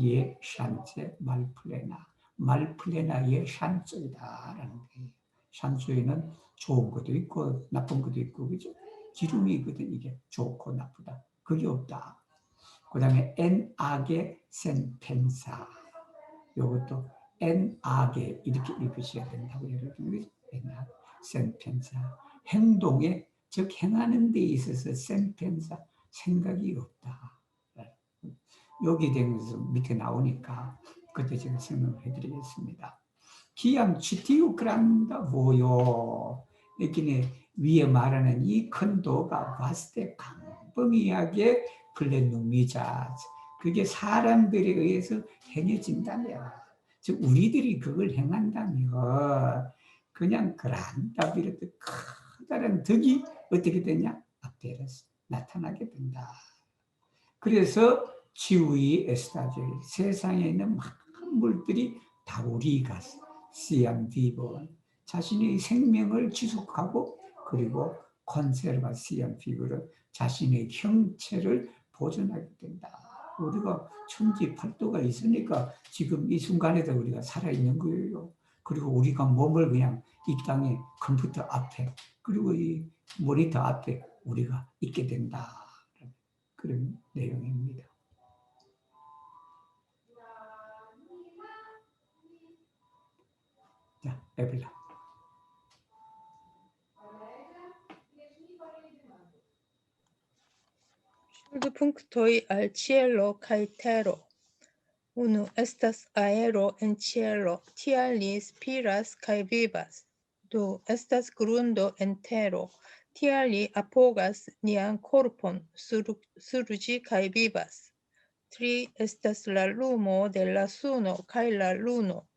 A: 예 샨제 말플레나. 말플레나 예 샨조이다라는 거예요. 샨조이는 좋은 것도 있고 나쁜 것도 있고 그죠? 기름이거든. 이게 좋고 나쁘다. 그게 없다. 그 다음에 엔 악의 센 펜사. 이것도 엔 악의 이렇게 읽으셔야 된다고 여러분. 엔 악, 센 펜사. 행동에 즉 행하는 데 있어서 센 펜사 생각이 없다. 여기 되면서 밑에 나오니까 그때 제가 설명을 해드리겠습니다. 기암 치티우 그란다 뭐요? 여기는 위에 말하는 이 큰 도가 봤을 때 광범위하게 플랫누미자. 그게 사람들에 의해서 행해진다면, 즉 우리들이 그걸 행한다면 그냥 그란다 비롯해 커다란 덕이 어떻게 되냐? 앞에서 나타나게 된다. 그래서 지우이 에스타제 세상에 있는 만물들이 다 우리가 시안 비버 자신의 생명을 지속하고 그리고 컨세르바 시안 비버를 자신의 형체를 보존하게 된다. 우리가 천지팔도가 있으니까 지금 이 순간에도 우리가 살아있는 거예요. 그리고 우리가 몸을 그냥 이 땅에 컴퓨터 앞에 그리고 이 모니터 앞에 우리가 있게 된다. 그런 내용입니다. 자, 에블라.
B: Punktoi al cielo kai tero. Unu estas aero en cielo, tial ni spiras kai vivas. Du estas grundo en tero, tial ni apogas nian corpon sur ĝi kai vivas. Tri estas la lumo de la suno kai la luno.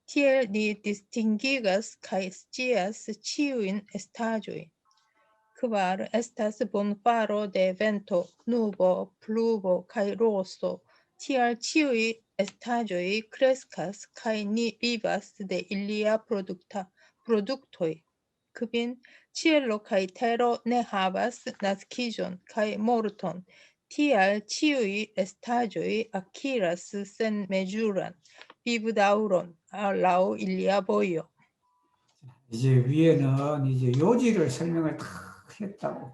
B: Tiel ni distingigas kai scias ĉiujn estaĵojn. Kvar estas bonfaro de vento, nubo, pluvo kaj roso. Tial ĉiuj estaĵoj kreskas kaj ni vivas de ilia produktoj. Kvin, ĉielo kaj tero ne havas naskiĝon kaj morton. Tial ĉiuj estaĵoj akiras senmezuran vivdaŭron laŭ ilia vojo.
A: 이제 위에는 이제 요지를 설명을 다 했다고.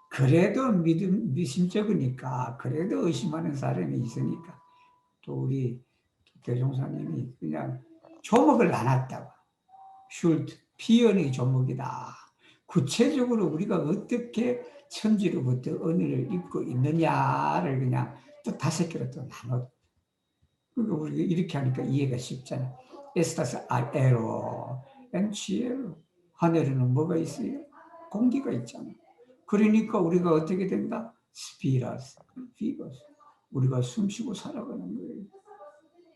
A: 그래도 미심쩍으니까, 그래도 의심하는 사람이 있으니까, 또 우리 대종사님이 그냥 조목을 나눴다고. 슐트, 피언의 조목이다. 구체적으로 우리가 어떻게 천지로부터 은혜를 입고 있느냐를 그냥 또 5개로 또 나눴. 그러니까 우리가 이렇게 하니까 이해가 쉽잖아. 에스타스 아에로, 엔치에로. 하늘에는 뭐가 있어요? 공기가 있잖아. 그러니까 우리가 어떻게 된다? 스피라스, 피버스. 우리가 숨쉬고 살아가는 거예요.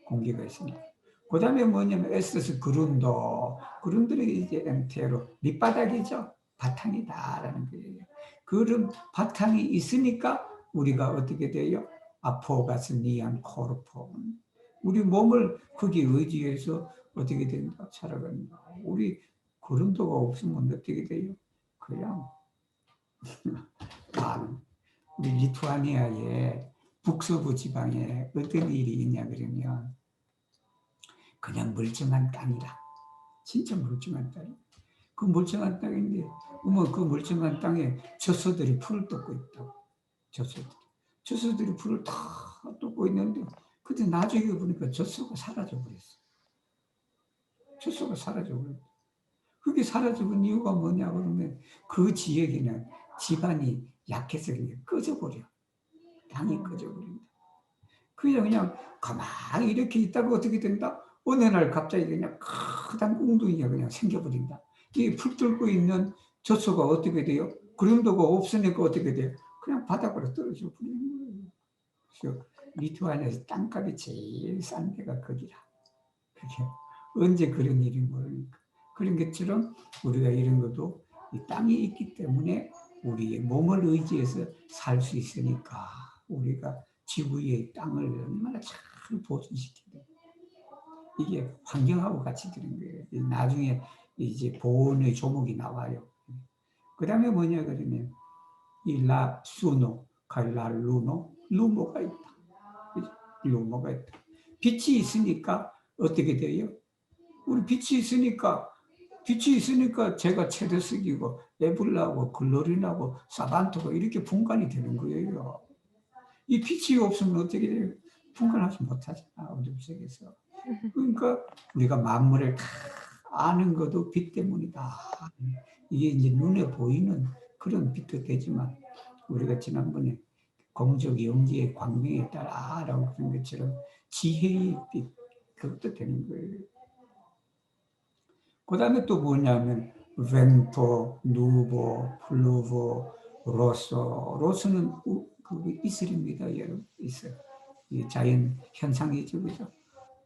A: 공기가 있으니까. 그 다음에 뭐냐면 에스타스 그룬도. 그룬들이 이제 엔테로. 밑바닥이죠. 바탕이다라는 거예요. 그런 바탕이 있으니까 우리가 어떻게 돼요? 아포가스 니안 코르폰. 우리 몸을 거기에 의지해서 어떻게 된다? 살아간다. 우리 구름도가 없으면 어떻게 돼요? 그냥 우리 리투아니아의 북서부 지방에 어떤 일이 있냐 그러면 그냥 멀쩡한 땅이라. 진짜 멀쩡한 땅이. 그 멀쩡한 땅인데 그 멀쩡한 땅에 젖소들이 풀을 뜯고 있다고. 젖소들이 풀을 다 뜯고 있는데 근데 나중에 보니까 젖소가 사라져버렸어. 젖소가 사라져버렸어. 그게 사라져버린 이유가 뭐냐 그러면 그 지역에는 집안이 약해서 그냥 꺼져버려. 땅이 꺼져버린다. 그냥 가만히 이렇게 있다가 어떻게 된다? 어느 날 갑자기 그냥 크단 웅둥이가 그냥 생겨버린다. 이 풀 뚫고 있는 젖소가 어떻게 돼요? 그림도가 없으니까 어떻게 돼요? 그냥 바닥으로 떨어져 버리는 거예요. 그래서 리투아니아에서 땅값이 제일 싼 데가 거기라. 그게 언제 그런 일이 모르니까. 그런 것처럼 우리가 이런 것도 이 땅이 있기 때문에 우리의 몸을 의지해서 살 수 있으니까 우리가 지구의 땅을 얼마나 잘 보존시켜야 돼. 이게 환경하고 같이 되는 거예요. 나중에 이제 보온의 조목이 나와요. 그 다음에 뭐냐 그러면 이 라수노, 갈라루노, 루모가 있다. 루모가 있다. 빛이 있으니까 어떻게 돼요? 우리 빛이 있으니까 제가 체르스기고 에블라고 글로린하고 사반토가 이렇게 분간이 되는 거예요. 이 빛이 없으면 어떻게 돼요? 분간하지 못하잖아, 어둠 속에서. 그러니까 우리가 만물을 다 아는 것도 빛 때문이다. 이게 이제 눈에 보이는 그런 빛도 되지만 우리가 지난번에 공적 영지의 광명에 따라 라고 그런 것처럼 지혜의 빛, 그것도 되는 거예요. 그 다음에 또 뭐냐면 벤토, 누보, 플루보, 로소. 로소는 그 이슬입니다. 여러분 이슬. 이 자연 현상이죠, 그죠?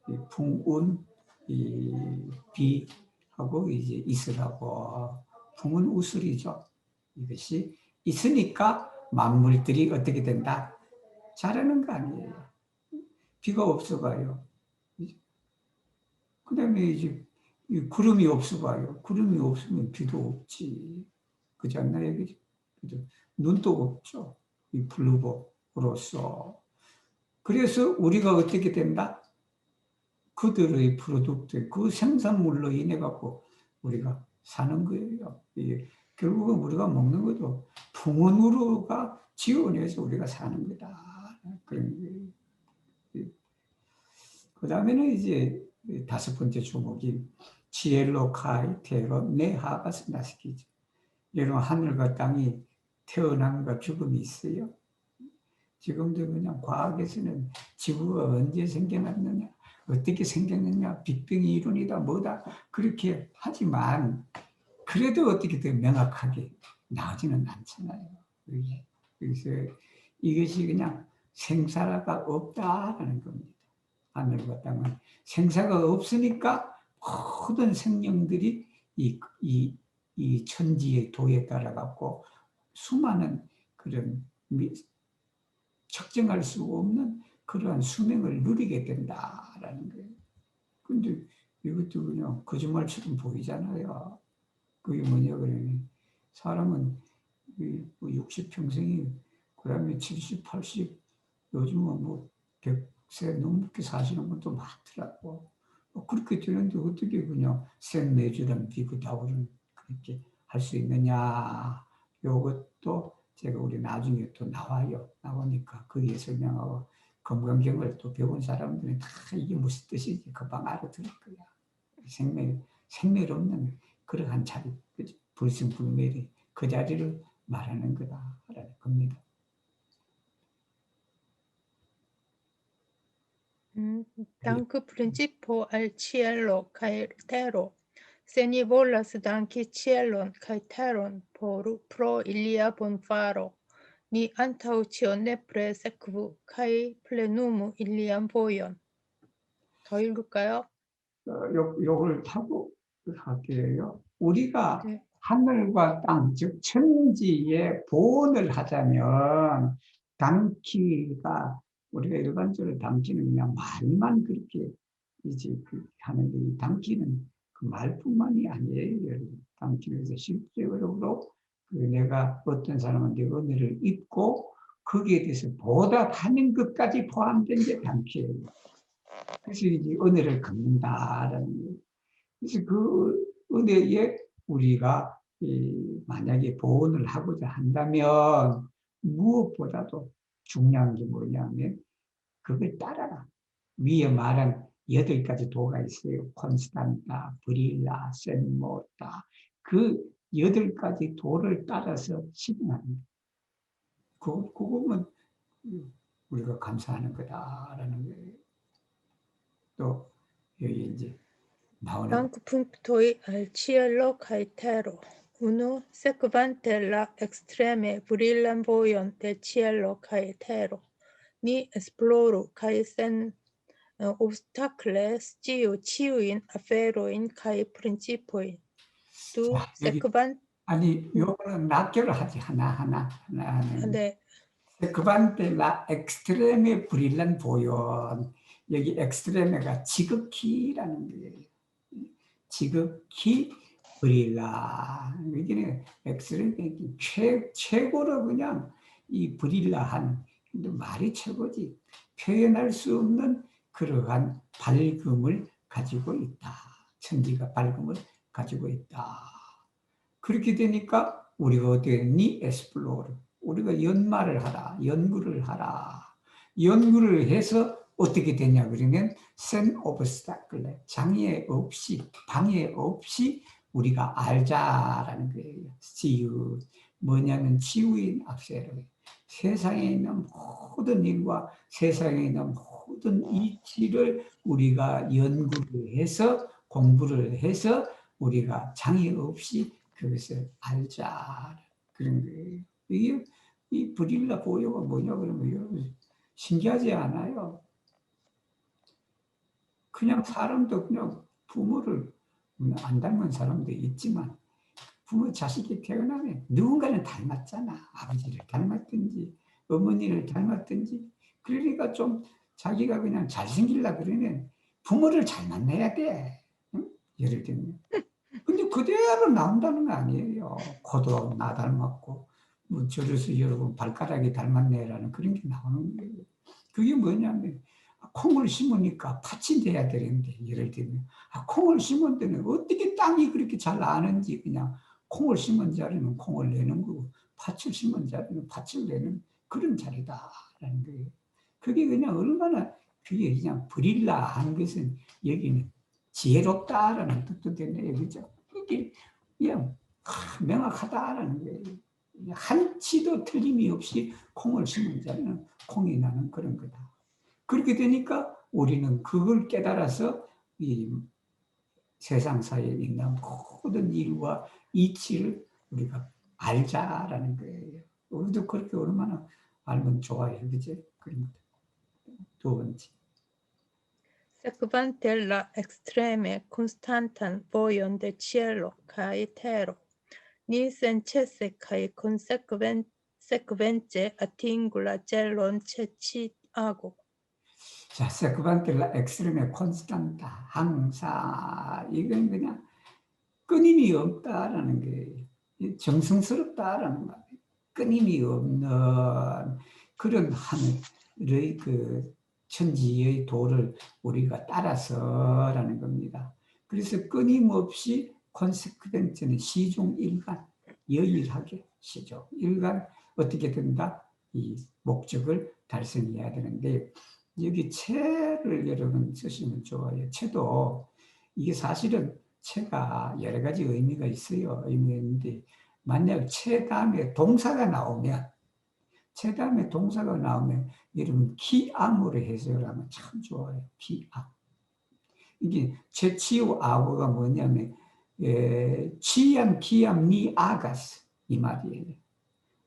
A: 이 풍운, 이 비하고 이제 이슬하고 풍은 우슬이죠. 이것이 있으니까 만물들이 어떻게 된다? 자라는 거 아니에요. 비가 없어가요. 그다음에 이제 이 구름이 없어 봐요. 구름이 없으면 비도 없지. 그렇지 않나요? 그죠? 눈도 없죠. 이 블루버로서. 그래서 우리가 어떻게 된다? 그들의 프로덕트, 그 생산물로 인해 갖고 우리가 사는 거예요. 이게 결국은 우리가 먹는 것도 풍운으로가 지원해서 우리가 사는 거다. 그런 거예요. 그 다음에는 이제 다섯 번째 종목이 지엘로 카이테로 네하가스 나스키죠. 이런 하늘과 땅이 태어남과 죽음이 있어요. 지금도 그냥 과학에서는 지구가 언제 생겨났느냐, 어떻게 생겼느냐, 빅뱅 이론이다, 뭐다, 그렇게 하지만, 그래도 어떻게 더 명확하게 나오지는 않잖아요. 그래서 이것이 그냥 생사가 없다라는 겁니다. 하늘과 땅은 생사가 없으니까 모든 생명들이 이 천지의 도에 따라 갖고 수많은 그런 측정할 수 없는 그러한 수명을 누리게 된다라는 거예요. 근데 이것도 그냥 거짓말처럼 보이잖아요. 그게 뭐냐 그러면 사람은 60평생이 그다음에 70, 80, 요즘은 뭐 100세 넘게 사시는 분도 많더라고. 그렇게 되는데 어떻게 그냥 생내주랑 비브다우를 그렇게 할 수 있느냐. 요것도 제가 우리 나중에 또 나와요. 나오니까 거기에 설명하고 건강경을 또 배운 사람들은 다 이게 무슨 뜻인지 금방 알아들을 거야. 생멸 없는 그러한 자리, 불승불멸의 그 자리를 말하는 거다라는 겁니다.
B: Dank principio al cielo cae terro, se ni volas danki cielon cae terron pro ilia bonfaro, ni antau cio nepre sekvu cae plenumu iliam voion. 더 읽을까요?
A: 요걸 타고 할게요. 우리가
B: 네.
A: 하늘과 땅, 즉 천지에 보온을 하자면 담기가 우리가 일반적으로 담기는 그냥 말만 그렇게 이제 하는데 이 담기는 그 말뿐만이 아니에요. 여러분. 담기에서 실제로 내가 어떤 사람한테 은혜를 입고 거기에 대해서 보답하는 것까지 포함된 게 담기예요. 그래서 이제 은혜를 갚는다라는 거예요. 그래서 그 은혜에 우리가 만약에 보온을 하고자 한다면 무엇보다도 중요한 게 뭐냐면 그걸 따라라. 위에 말한 8가지 도가 있어요. 콘스탄타, 브릴라, 센모타. 그 8가지 도를 따라서 실행합니다. 그거면 우리가 감사하는 거다라는 거예요. 또 여기 이제 나오는
B: Dank punctoi al cielo cae terro, uno sequante la extreme brillam voion del cielo cae terro, ni esploru cae sen obstacles ciuin aferoin cae principoi. Du
A: 여기
B: sequant
A: 아니 요거는 낱개로 하지 하나하나
B: 네,
A: 세크반테 라 엑스트레메 브릴란 보연 여기 엑스트레메가 지극히라는 거예요. 지극히 브릴라 여기는 엑스트레메 최고로 그냥 이 브릴라한 말이 최고지 표현할 수 없는 그러한 밝음을 가지고 있다. 천지가 밝음을 가지고 있다. 그렇게 되니까 우리가 어떻게 했니? 에스플로르. 우리가 연마를 하라. 연구를 하라. 연구를 해서 어떻게 되냐 그러면 센 오브스타클레 장애 없이 방해 없이 우리가 알자라는 거예요. 지유 뭐냐면 지우인 악세를 세상에 있는 모든 일과 세상에 있는 모든 이치를 우리가 연구를 해서 공부를 해서 우리가 장애 없이 그것을 알자 그런 거예요. 이게 이 브릴라 보요가 뭐냐 그러면 신기하지 않아요. 그냥 사람도 그냥 부모를 안 닮은 사람도 있지만 부모 자식이 태어나면 누군가는 닮았잖아. 아버지를 닮았든지 어머니를 닮았든지 그러니까 좀 자기가 그냥 잘생기려고 그러면 부모를 잘 만나야 돼. 응? 예를 들면. 근데 그대로 나온다는 거 아니에요. 코도 나 닮았고, 뭐 저래서 여러분 발가락이 닮았네라는 그런 게 나오는 거예요. 그게 뭐냐면, 콩을 심으니까 팥이 돼야 되는데, 예를 들면, 콩을 심은 데는 어떻게 땅이 그렇게 잘 나는지 그냥 콩을 심은 자리는 콩을 내는 거고, 팥을 심은 자리는 팥을 내는 그런 자리다라는 거예요. 그게 그냥 얼마나, 그게 그냥 브릴라 하는 것은 여기는 지혜롭다라는 뜻도 되네요. 그죠? 이게 그냥 명확하다라는 거예요. 한치도 틀림이 없이 콩을 심은 자는 콩이 나는 그런 거다. 그렇게 되니까 우리는 그걸 깨달아서 이 세상사에 있는 모든 일과 이치를 우리가 알자라는 거예요. 우리도 그렇게 얼마나 알면 좋아요. 그지? 그런 두 번째.
B: Sequante la extreme constantan voion de cielo cae terro, ni sencesse cae sequence attingula celon ceciago.
A: 자, 세크반텔라 엑스트림의 콘스탄타, 항상 이건 그냥 끊임이 없다라는 게 정성스럽다라는 말이에요. 끊임이 없는 그런 하늘의 그 천지의 도를 우리가 따라서라는 겁니다. 그래서 끊임없이 콘세크벤트는 시종일관, 여일하게 시종일관 어떻게 된다? 이 목적을 달성해야 되는데 여기 채를 여러분 쓰시면 좋아요. 채도 이게 사실은 채가 여러 가지 의미가 있어요. 의미가 있는데 만약 채 다음에 동사가 나오면 채 다음에 동사가 나오면 여러분 기암으로 해석을 하면 참 좋아요. 기암. 이게 채치우 아고가 뭐냐면 취암 기암 니 아가스 이 말이에요.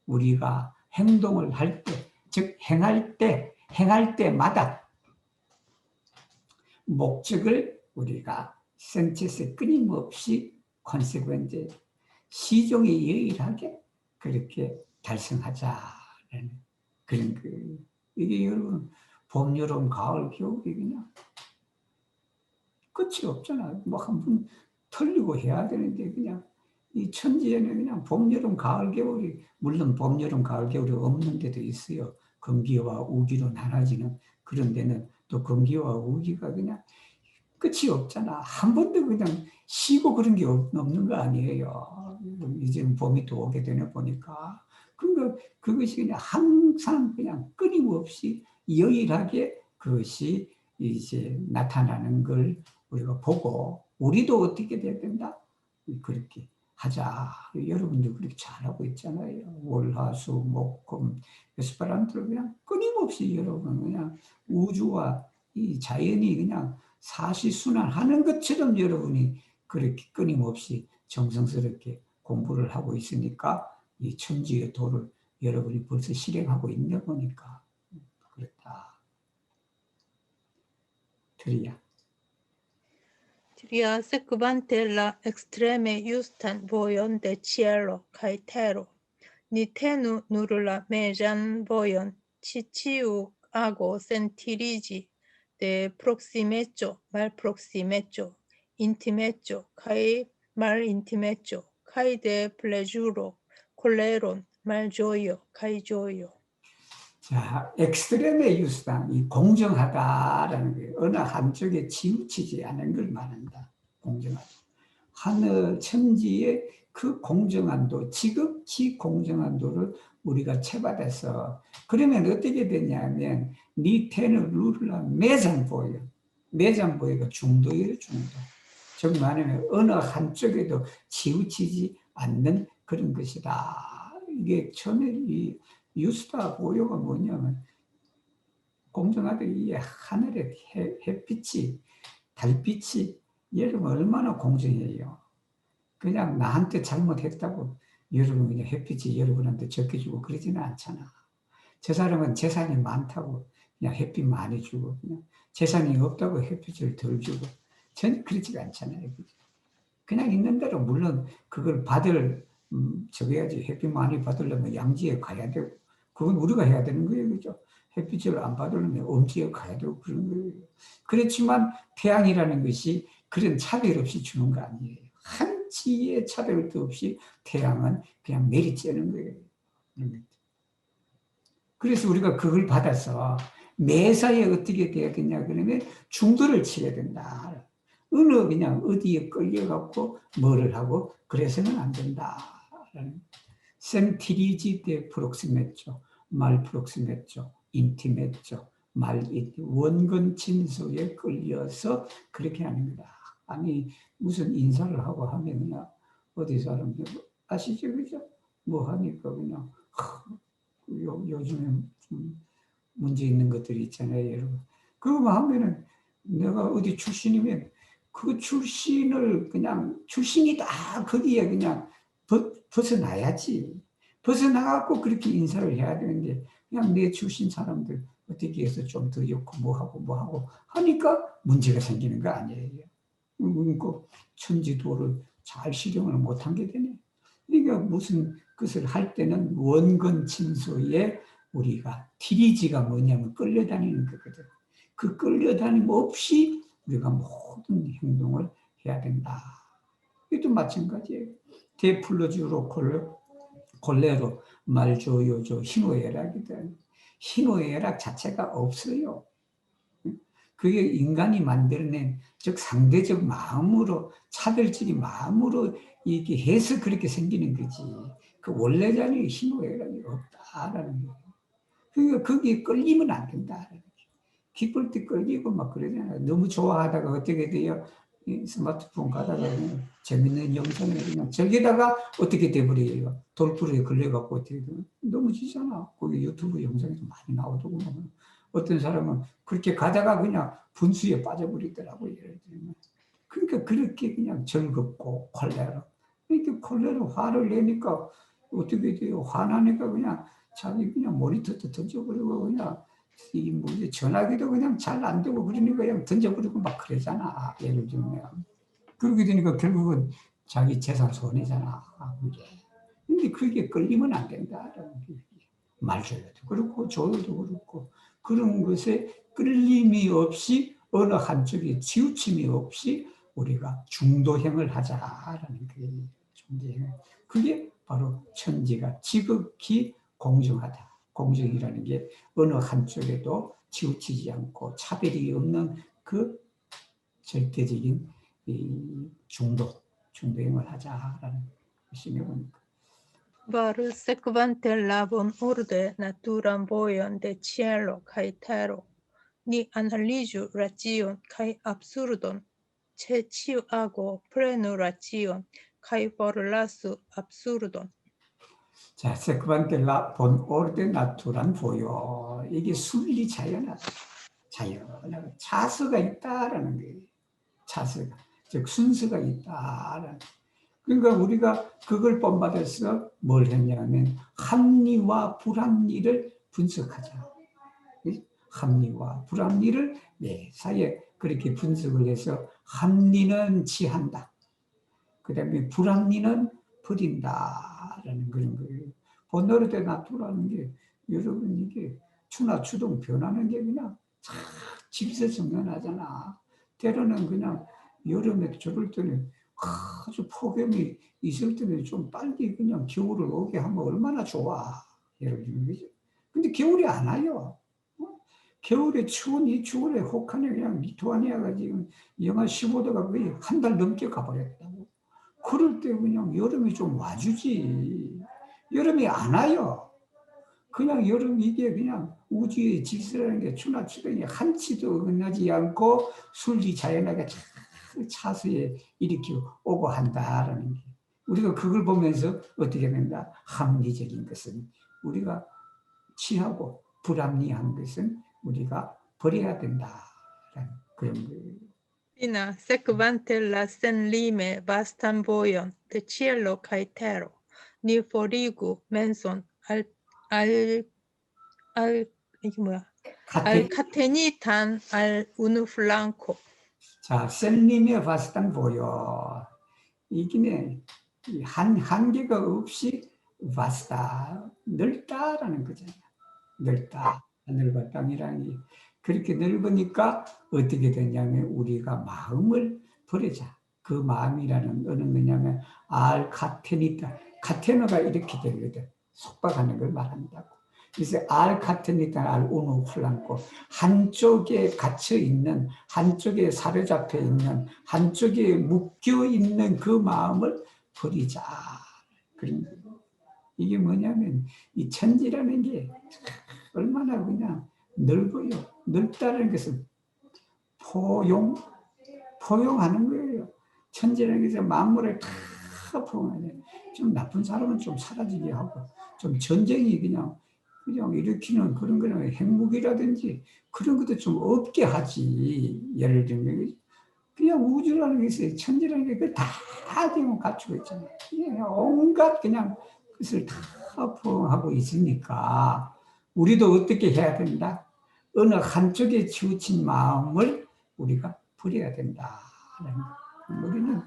A: 우리가 행동을 할 때, 즉 행할 때마다 목적을 우리가 센체스 끊임없이 컨세퀀트 시종에 유일하게 그렇게 달성하자라는 그런 그 이게 여러분 봄, 여름, 가을, 겨울이 그냥 끝이 없잖아요. 뭐 한 번 틀리고 해야 되는데 그냥 이 천지에는 그냥 봄, 여름, 가을, 겨울이 물론 봄, 여름, 가을, 겨울이 없는 데도 있어요. 금기와 우기로 나눠지는 그런 데는 또 금기와 우기가 그냥 끝이 없잖아. 한 번도 그냥 쉬고 그런 게 없는 거 아니에요. 이제는 봄이 또 오게 되네 보니까. 그러니까 그것이 그냥 항상 그냥 끊임없이 유일하게 그것이 이제 나타나는 걸 우리가 보고 우리도 어떻게 돼야 된다? 그렇게 하자. 여러분도 그렇게 잘하고 있잖아요. 월, 화, 수, 목, 금, 에스페란토로 그냥 끊임없이 여러분 그냥 우주와 이 자연이 그냥 사시순환하는 것처럼 여러분이 그렇게 끊임없이 정성스럽게 공부를 하고 있으니까 이 천지의 도를 여러분이 벌써 실행하고 있는 거니까 그렇다. 드리야.
B: Tria sequante la extreme justan voion de cielo cae terro, ni tenu nulla mejan voion, ciciu ago sentirigi de proximeco, mal proximeco, intimeco, cae mal intimeco, cae de pleasuro, coleron, mal gioio, cae gioio.
A: 자, 엑스트렘의 유스당, 이 공정하다라는 게 어느 한쪽에 치우치지 않은 걸 말한다. 공정하다. 하늘 천지의 그 공정한도, 지극히 공정한도를 우리가 체받아서 그러면 어떻게 되냐면 니테는 룰라 매장보여. 매장보여가 중도예요, 중도. 즉 말하면 어느 한쪽에도 치우치지 않는 그런 것이다. 이게 처음에 이 유스타 보요가 뭐냐면 공정하다 이 하늘의 햇빛이 달빛이 여러분 얼마나 공정해요. 그냥 나한테 잘못했다고 여러분 그냥 햇빛이 여러분한테 적혀주고 그러지는 않잖아. 저 사람은 재산이 많다고 그냥 햇빛 많이 주고 그냥 재산이 없다고 햇빛을 덜 주고 전혀 그렇지가 않잖아요. 그냥 있는 대로 물론 그걸 받을 저기야지 햇빛 많이 받으려면 양지에 가야 되고 그건 우리가 해야 되는 거예요. 그죠? 햇빛을 안 받으면 엄지에 가야 되고 그런 거예요. 그렇지만 태양이라는 것이 그런 차별 없이 주는 거 아니에요. 한치의 차별도 없이 태양은 그냥 내리쬐는 거예요. 그래서 우리가 그걸 받아서 매사에 어떻게 되겠냐 그러면 중도를 치게 된다. 어느 그냥 어디에 끌려갖고 뭐를 하고 그래서는 안 된다. 센티리지 데 프록시메죠. 말 프록시메죠. 인티메죠. 말 원근 친소에 끌려서 그렇게 하는 거다. 아니 무슨 인사를 하고 하면 그냥 어디 사람 아시죠? 그죠? 뭐 하니까 그냥 요즘에 좀 문제 있는 것들이 있잖아요, 여러분. 그거 하면은 내가 어디 출신이면 그 출신을 그냥 출신이다 거기에 그냥 벗어나야지. 벗어나갖고 그렇게 인사를 해야 되는데 그냥 내 출신 사람들 어떻게 해서 좀 더 좋고 뭐하고 하니까 문제가 생기는 거 아니에요. 그러니까 천지도를 잘 실용을 못한 게 되네. 그러니까 무슨 것을 할 때는 원근 친소에 우리가 티리지가 뭐냐면 끌려다니는 거거든. 그 끌려다님 없이 우리가 모든 행동을 해야 된다. 이것도 마찬가지예요. 데플로주로 콜레로 말조요조 희노애락이든 희노애락 자체가 없어요. 그게 인간이 만들어낸 즉 상대적 마음으로 차별적인 마음으로 이렇게 해서 그렇게 생기는 거지. 그 원래 자리에 희노애락이 없다라는 거예요. 그러니까 거기에 끌리면 안 된다라는 거예요. 기쁠 때 끌리고 막 그러잖아요. 너무 좋아하다가 어떻게 돼요? 이 스마트폰 가다가 그냥 재밌는 영상을 그냥 저기다가 어떻게 돼버려요? 돌부리에 걸려갖고 어떻게 돼요? 넘어지잖아. 거기 유튜브 영상에서 많이 나오더고. 어떤 사람은 그렇게 가다가 그냥 분수에 빠져버리더라고요. 예를 들면. 그러니까 그렇게 그냥 즐겁고 콜레로. 이렇게 콜레로 화를 내니까 어떻게 돼요? 화나니까 그냥 자기 그냥 모니터도 던져버리고 그냥 이 뭐지 전화기도 그냥 잘 안 되고 그러니까 그냥 던져버리고 막 그러잖아. 예를 들면. 그렇게 되니까 결국은 자기 재산 손해잖아. 그게. 근데 그게 끌리면 안 된다라는 게 말조여도 그렇고 조여도 그렇고 그런 것에 끌림이 없이 어느 한쪽에 치우침이 없이 우리가 중도행을 하자라는 게 중도행. 그게 바로 천지가 지극히 공정하다. 공정이라는 게 어느 한쪽에도 치우치지 않고 차별이 없는 그 절대적인 이 중도행을 하자라는 것이 보니까.
B: Var sekvante la bon orde naturan vojon de cielo kaj tero, ni analizu racion kaj absurdon, ĉe ĉiu ago prenu racion kaj forlasu absurdon.
A: 자, 세크반텔라 본 오르데 나투란 보여. 이게 순리 자연하다. 자연하다. 차서가 있다라는 거예요. 차서가. 즉, 순서가 있다라는. 그러니까 우리가 그걸 본받아서 뭘 했냐면, 합리와 불합리를 분석하자. 합리와 불합리를 매사에 그렇게 분석을 해서 합리는 지한다. 그 다음에 불합리는 버린다라는 그런 거예요. 본노르데 나토라는 게 여러분 이게 추나 추동 변하는 게 그냥 참 질서정연하잖아. 때로는 그냥 여름에 저럴 때는 아주 폭염이 있을 때는 좀 빨리 그냥 겨울을 오게 하면 얼마나 좋아. 예를 들면 그죠? 근데 겨울이 안 와요. 겨울에 추운 이 추울에 혹한에 그냥 리투아니아가 지금 영하 15도가 거의 한 달 넘게 가버렸다고. 그럴 때 그냥 여름이 좀 와주지. 여름이 안 와요. 그냥 여름 이게 그냥 우주의 질서라는 게 추나 추동이 한치도 어긋나지 않고 순리 자연하게 차수에 이렇게 오고 한다라는 게. 우리가 그걸 보면서 어떻게 된다? 합리적인 것은 우리가 취하고 불합리한 것은 우리가 버려야 된다라는 그런 거예요.
B: Fina sekvante la senlime vastan vojon de cielo kaj tero, ni forigu menson 이게 뭐야? al catenitan al unu flanco.
A: 자, 셀림의 바스탄 보여. 이게 한계가 없이 바스다, 넓다라는 거잖아요. 넓다. 하늘과 땅이라는 게 그렇게 넓으니까 어떻게 되냐면 우리가 마음을 버리자. 그 마음이라는 어느 거냐면 알카테니타. 카테너가 이렇게 되거든. 속박하는 걸 말한다고. 그래서 알카테니타 알오노 플랑코 한쪽에 갇혀 있는, 한쪽에 사로잡혀 있는, 한쪽에 묶여 있는 그 마음을 버리자. 그런 거예요. 이게 뭐냐면 이 천지라는 게 얼마나 그냥 넓어요. 넓다는 것은 포용하는 거예요. 천지라는 것은 만물을 다 포용하네. 좀 나쁜 사람은 좀 사라지게 하고, 좀 전쟁이 그냥 일으키는 그런 거는 핵무기라든지 그런 것도 좀 없게 하지. 예를 들면 그냥 우주라는 게 있어요. 천지라는 게 다 되면 갖추고 있잖아요. 온갖 그냥 그것을 다 포함하고 있으니까 우리도 어떻게 해야 된다? 어느 한쪽에 치우친 마음을 우리가 버려야 된다. 우리는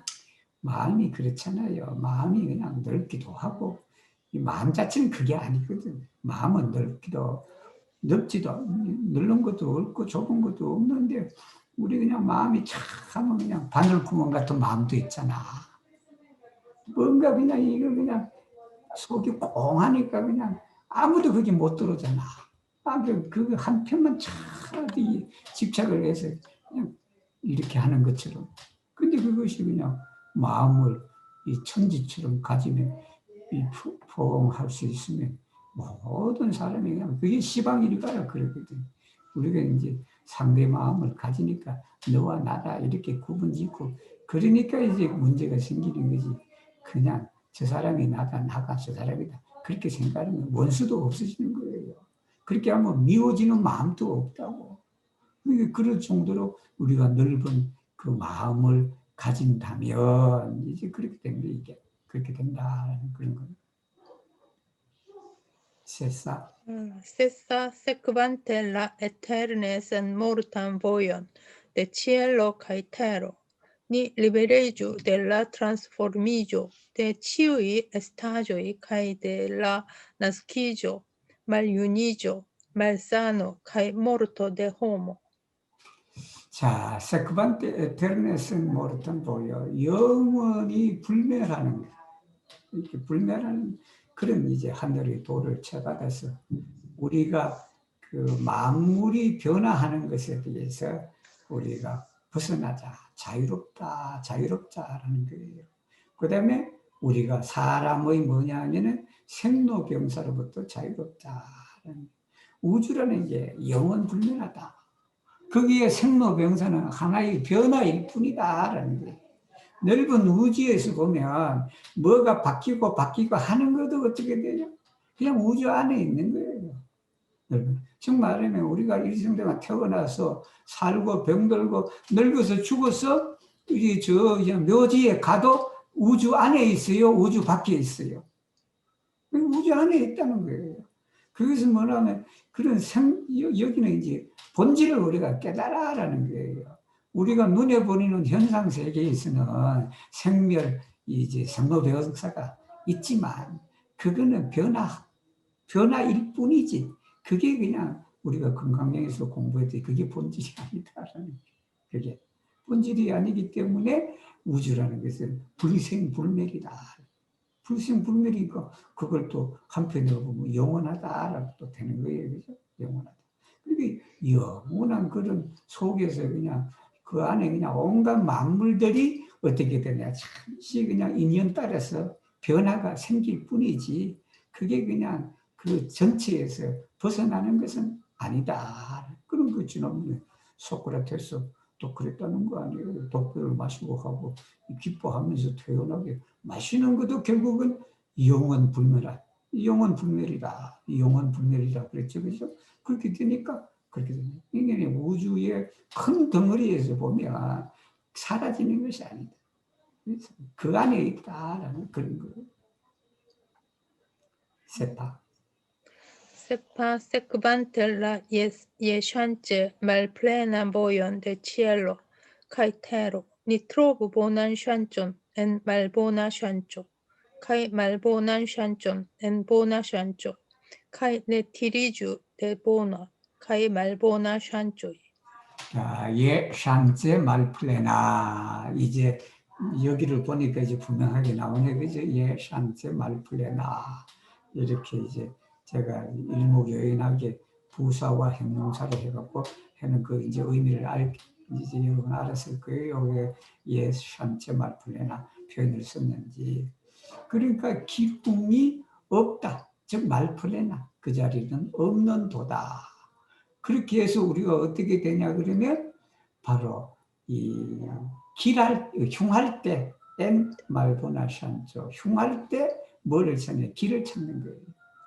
A: 마음이 그렇잖아요. 마음이 그냥 넓기도 하고 이 마음 자체는 그게 아니거든. 마음은 넓지도 넓은 것도 없고 좁은 것도 없는데 우리 그냥 마음이 참 그냥 바늘구멍 같은 마음도 있잖아. 뭔가 그냥 이거 그냥 속이 꽁하니까 그냥 아무도 그게 못 들어오잖아. 그 한편만 차라리 집착을 해서 그냥 이렇게 하는 것처럼. 근데 그것이 그냥 마음을 이 천지처럼 가지면 이 포옹할 수 있으면 모든 사람이 그냥 그게 시방일가라 그러거든. 우리가 이제 상대 마음을 가지니까 너와 나다 이렇게 구분짓고 그러니까 이제 문제가 생기는 거지. 그냥 저 사람이 나다 나가 저 사람이다 그렇게 생각하면 원수도 없어지는 거예요. 그렇게 하면 미워지는 마음도 없다고. 그럴 정도로 우리가 넓은 그 마음을 가진다면 이제 그렇게 되는 게 이게 그렇게 된다는 그런 거예요. Cessa
B: Cessa sequante la eternes en mortam voion de cielo cae terro, ni liberegiu de la transformigio de ciui estagioi cae de la nascigio, maliunigio, malsano cae morto de homo.
A: 자, 세크반테 에테르네스는 모르던 보여 영원히 불멸하는 이렇게 불멸하는 그런 이제 하늘의 도를 쳐받아서 우리가 그 만물이 변화하는 것에 대해서 우리가 벗어나자, 자유롭다, 자유롭자라는 거예요. 그 다음에 우리가 사람의 뭐냐 하면은 생로병사로부터 자유롭다라는 우주라는 게 영원불멸하다. 거기에 생로병사는 하나의 변화일 뿐이다라는 거예요. 넓은 우주에서 보면 뭐가 바뀌고 하는 것도 어떻게 돼요? 그냥 우주 안에 있는 거예요. 지금 말하면 우리가 이 정도만 태어나서 살고 병들고 늙어서 죽어서 우리 묘지에 가도 우주 안에 있어요? 우주 밖에 있어요? 우주 안에 있다는 거예요. 그것은 뭐냐면 그런 여기는 이제 본질을 우리가 깨달아라는 거예요. 우리가 눈에 보이는 현상 세계에서는 생멸, 이제 생로병사가 있지만 그거는 변화일 뿐이지. 그게 그냥 우리가 건강명에서 공부했더니 그게 본질이 아니다라는 그게 본질이 아니기 때문에 우주라는 것은 불생불멸이다. 불생불멸이니까 그걸 또 한편으로 보면 영원하다라고 또 되는 거예요. 그죠? 영원하다. 그러니까 영원한 그런 속에서 그냥 그 안에 그냥 온갖 만물들이 어떻게 되냐. 잠시 그냥 인연 따라서 변화가 생길 뿐이지 그게 그냥 그 전체에서 벗어나는 것은 아니다. 그런 거 지난번에 소크라테스 또 그랬다는 거 아니에요. 독배를 마시고 하고 기뻐하면서 퇴원하게 마시는 것도 결국은 영원불멸이다. 영원불멸이다 그랬죠. 그죠? 그렇게 되니까 그렇게 됩니다. 이게 우주의 큰 덩어리에서 보면 사라지는 것이 아니다. 그 안에 있다라는 그런 거예요. 세파.
B: Sepa sequante la yescience malplena voion de cielo cae terro, ni trovo bonan sciancion en malbona sciancio, cae malbonan sciancion en bona sciancio, kai ne tiri주 de bona, kai malbona shanchoi.
A: 자, 예, 샹제 말플레나. 이제 여기를 보니까 이제 분명하게 나오네. 그죠? 예, 샹제 말플레나. 이렇게 이제 제가 일목요연하게 부사와 형용사를 해갖고 하는 그 이제 의미를 이제 여러분 알았을 거예요. 왜 예, 샹제 말플레나 표현을 썼는지. 그러니까 기둥이 없다. 즉 말플레나. 그 자리는 없는 도다. 그렇게 해서 우리가 어떻게 되냐 그러면 바로 이 흉할 때 엔 말보나샨죠. 흉할 때 뭐를 찾냐? 길을 찾는 거예요.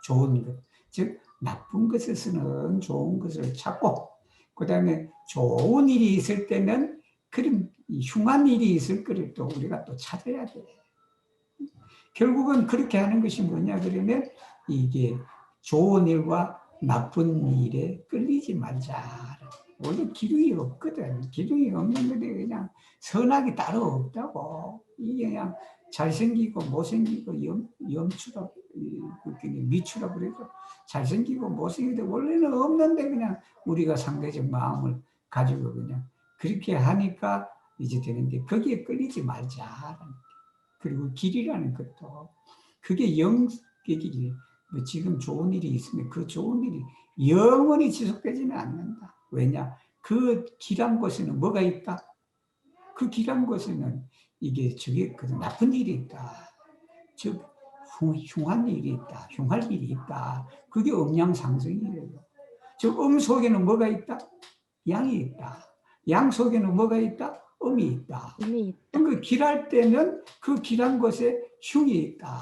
A: 좋은 것. 즉 나쁜 것에서는 좋은 것을 찾고 그 다음에 좋은 일이 있을 때는 그런 흉한 일이 있을 거를 또 우리가 또 찾아야 돼. 결국은 그렇게 하는 것이 뭐냐 그러면 이게 좋은 일과 나쁜 일에 끌리지 말자. 원래 기둥이 없거든. 기둥이 없는 건데 그냥 선악이 따로 없다고. 이게 그냥 잘생기고 못생기고 염추라, 미추라 그래도 잘생기고 못생기고 원래는 없는데 그냥 우리가 상대적 마음을 가지고 그냥 그렇게 하니까 이제 되는데 거기에 끌리지 말자. 그리고 길이라는 것도 그게 영격이지. 지금 좋은 일이 있으면 그 좋은 일이 영원히 지속되지는 않는다. 왜냐? 그 길한 곳에는 뭐가 있다? 그 길한 곳에는 이게 저게 그 나쁜 일이 있다. 즉 흉한 일이 있다. 흉할 일이 있다. 그게 음양상승이에요. 즉 속에는 뭐가 있다? 양이 있다. 양 속에는 뭐가 있다? 음이 있다. 그러니까 길할 때는 그 길한 곳에 흉이 있다.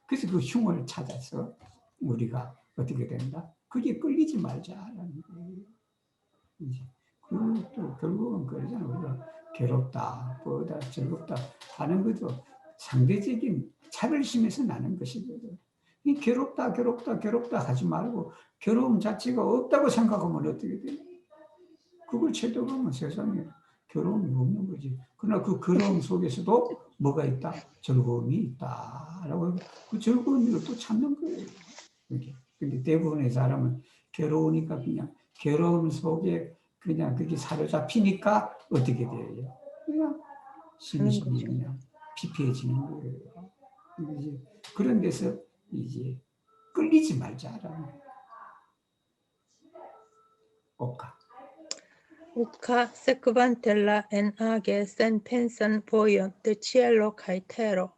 A: 그래서 그 흉을 찾아서 우리가 어떻게 된다? 그게 끌리지 말자라는 거예요. 그것도 결국은 그러잖아요. 우리가 괴롭다, 뻗다, 즐겁다 하는 것도 상대적인 차별심에서 나는 것이거든. 이 괴롭다 하지 말고 괴로움 자체가 없다고 생각하면 어떻게 돼? 그걸 채도하면 세상에 괴로움이 없는 거지. 그러나 그 괴로움 속에서도 뭐가 있다? 즐거움이 있다라고 그 즐거움을 또 찾는 거예요. 이렇게. 근데 대부분의 사람은 괴로우니까 그냥 괴로움 속에 그냥 그게 사로잡히니까 어떻게 돼요? 그냥 심신이 그냥 피폐해지는 거예요. 이제 그런 데서 이제 끌리지 말자라는 거예요. 오카.
B: Uca sequantella en age sen pensan voion de cielo cae terro,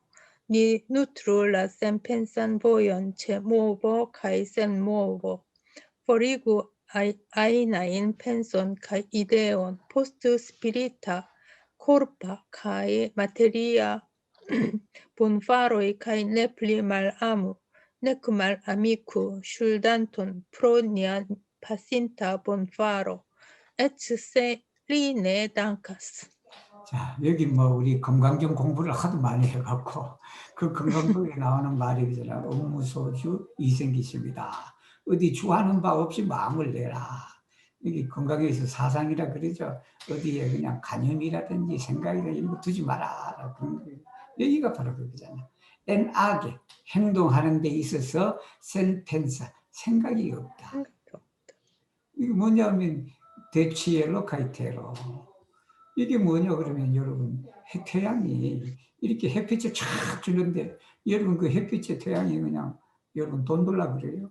B: ni nutru la sen pensan voion ce movo cae sen movo, forigu ainain penson cae ideon post spirita, corpa cae materia bonfaroi cae nepli mal amu, nec mal amicu shuldanton pro nian pacinta bonfaro, etse dankas.
A: 자, 여기 뭐 우리 건강경 공부를 하도 많이 해갖고 그 건강경에 나오는 말이 있잖아. 업무소주 이생기십니다. 어디 주하는 바 없이 마음을 내라. 여기 건강에서 사상이라 그러죠. 어디에 그냥 간염이라든지 생각이라든지 이런 거 두지 마라. 그런 거예요. 여기가 바로 그거잖아. 엔악에 행동하는 데 있어서 센텐사 생각이 없다. 이게 뭐냐면 데치엘로 카이테로. 이게 뭐냐 그러면 여러분 태양이 이렇게 햇빛을 쫙 주는데 여러분 그 햇빛에 태양이 그냥 여러분 돈 돌라 그래요?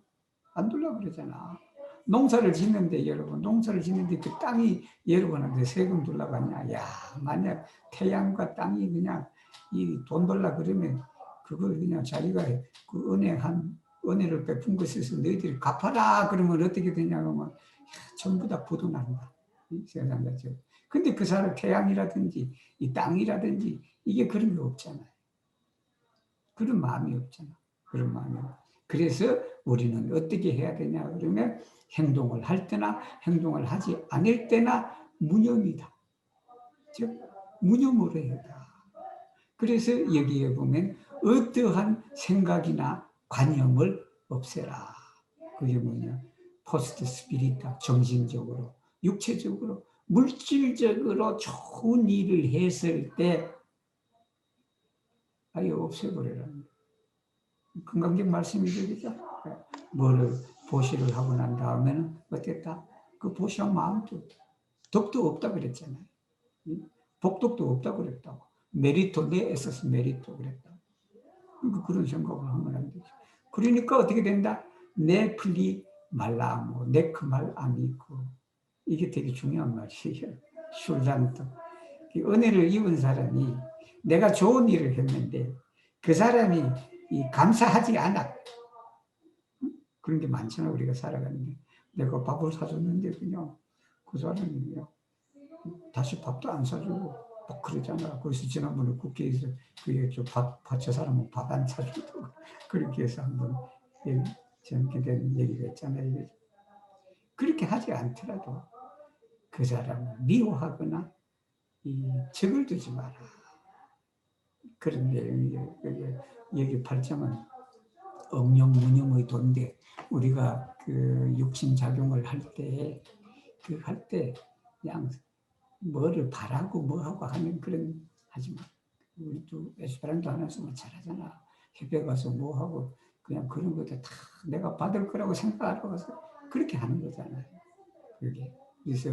A: 안 돌라 그러잖아. 농사를 짓는데 여러분 농사를 짓는데 그 땅이 여러분한테 세금 돌라가냐? 야 만약 태양과 땅이 그냥 이 돈 돌라 그러면 그걸 그냥 자기가 그 은혜를 베푼 것에서 너희들이 갚아라 그러면 어떻게 되냐면 전부 다 부도난다. 세상 자체가. 근데 그 사람 태양이라든지 이 땅이라든지 이게 그런 게 없잖아요. 그런 마음이 없잖아. 그런 마음이. 그래서 우리는 어떻게 해야 되냐 그러면 행동을 할 때나 행동을 하지 않을 때나 무념이다. 즉 무념으로 해야 돼. 그래서 여기에 보면 어떠한 생각이나 관념을 없애라. 그게 뭐냐? 포스트 스피리타, 정신적으로, 육체적으로, 물질적으로 좋은 일을 했을 때 아예 없애버리라는 거예요. 건강적 말씀이죠, 그죠? 뭐를 보시를 하고 난 다음에는 어땠다? 그 보시한 마음도 덕도 없다 그랬잖아요. 복덕도 없다 그랬다고. 메리토 내 에서스 메리토 그랬다. 그러니까 그런 생각을 하면 안 되죠. 그러니까 어떻게 된다? 내 플리 말라모, 네크 말 아미고. 이게 되게 중요한 말이에요. 슐란트. 은혜를 입은 사람이 내가 좋은 일을 했는데 그 사람이 감사하지 않아. 그런 게 많잖아, 우리가 살아가는데. 내가 밥을 사줬는데 그냥 그 사람이 그냥 다시 밥도 안 사주고 막 그러잖아. 그래서 지난번에 국회에서 그게 저 사람은 밥 안 사주고 그렇게 해서 한번 저렇게 된 얘기가 있잖아요. 그렇게 하지 않더라도 그 사람을 미워하거나 적을 두지 마라. 그런 내용이에요. 여기 8장은 억령무념의 도인데 우리가 그 육신작용을 할 때 그냥 뭐를 바라고 뭐하고 하는 그런 하지 마. 우리도 에스페란토 하나 쓰면 잘하잖아. 협회 가서 뭐하고 그냥 그런 것들 다 내가 받을 거라고 생각하고 가서 그렇게 하는 거잖아요. 그게. 그래서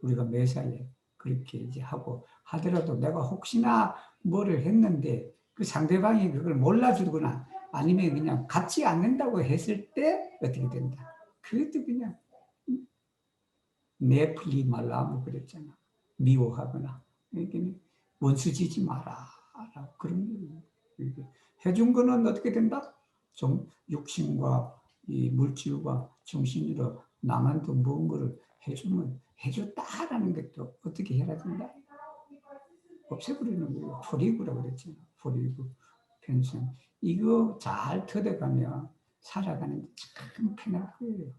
A: 우리가 매사에 그렇게 이제 하고 하더라도 내가 혹시나 뭐를 했는데 그 상대방이 그걸 몰라주거나 아니면 그냥 갖지 않는다고 했을 때 어떻게 된다. 그것도 그냥 내플리 말라 뭐 그랬잖아. 미워하거나 원수 지지 마라. 그런 해준 거는 어떻게 된다? 좀 육신과 이 물질과 정신으로 남한테 무언가를 해주면 해줬다라는 것도 어떻게 해야 된다? 없애버리는 거예요. 포리구라고 그랬잖아. 포리구, 펜션. 이거 잘 터득하면 살아가는 데 참 편할 거예요.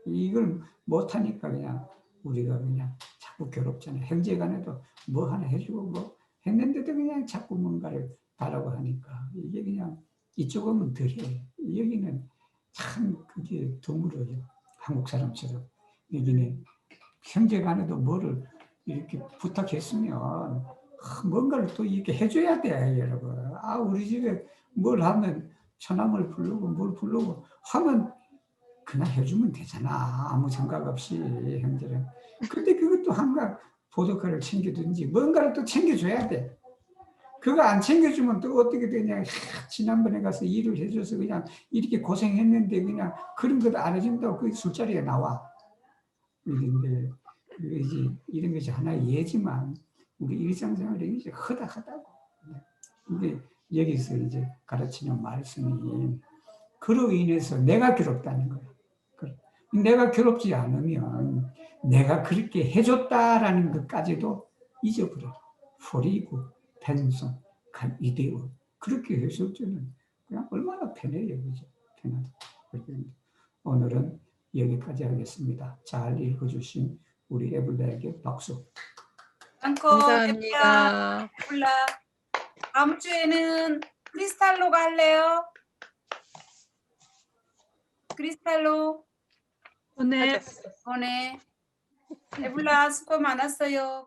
A: 이걸 못하니까 그냥 우리가 그냥 자꾸 괴롭잖아요. 형제간에도 뭐 하나 해주고 뭐 했는데도 그냥 자꾸 뭔가를 바라고 하니까 이게 그냥 이쪽은 덜해. 여기는 참 그게 드물어요. 한국 사람처럼. 여기는 형제간에도 뭐를 이렇게 부탁했으면 뭔가를 또 이렇게 해줘야 돼, 여러분. 우리 집에 뭘 하면 처남을 부르고 뭘 부르고 하면 그냥 해주면 되잖아. 아무 생각 없이 형제는. 근데 그것도 한가 보드카를 챙겨든지 뭔가를 또 챙겨줘야 돼. 그거 안 챙겨주면 또 어떻게 되냐. 지난번에 가서 일을 해줘서 그냥 이렇게 고생했는데 그냥 그런 것도 안 해준다고 그 술자리에 나와. 그런데 이런 것이 하나의 예지만 우리 일상생활에 이제 허다하다고. 근데 여기서 이제 가르치는 말씀이 그로 인해서 내가 괴롭다는 거야. 내가 괴롭지 않으면 내가 그렇게 해줬다라는 것까지도 잊어버려. 포리고, 펜션, 이데오. 그렇게 해서 저는 그냥 얼마나 편해요. 그죠? 편하다. 오늘은 여기까지 하겠습니다. 잘 읽어주신 우리 에블라에게 박수.
B: 감사합니다.
D: 에블라. 다음 주에는 크리스탈로가 할래요? 크리스탈로.
B: 오늘
D: 네. 에블라 수고 많았어요.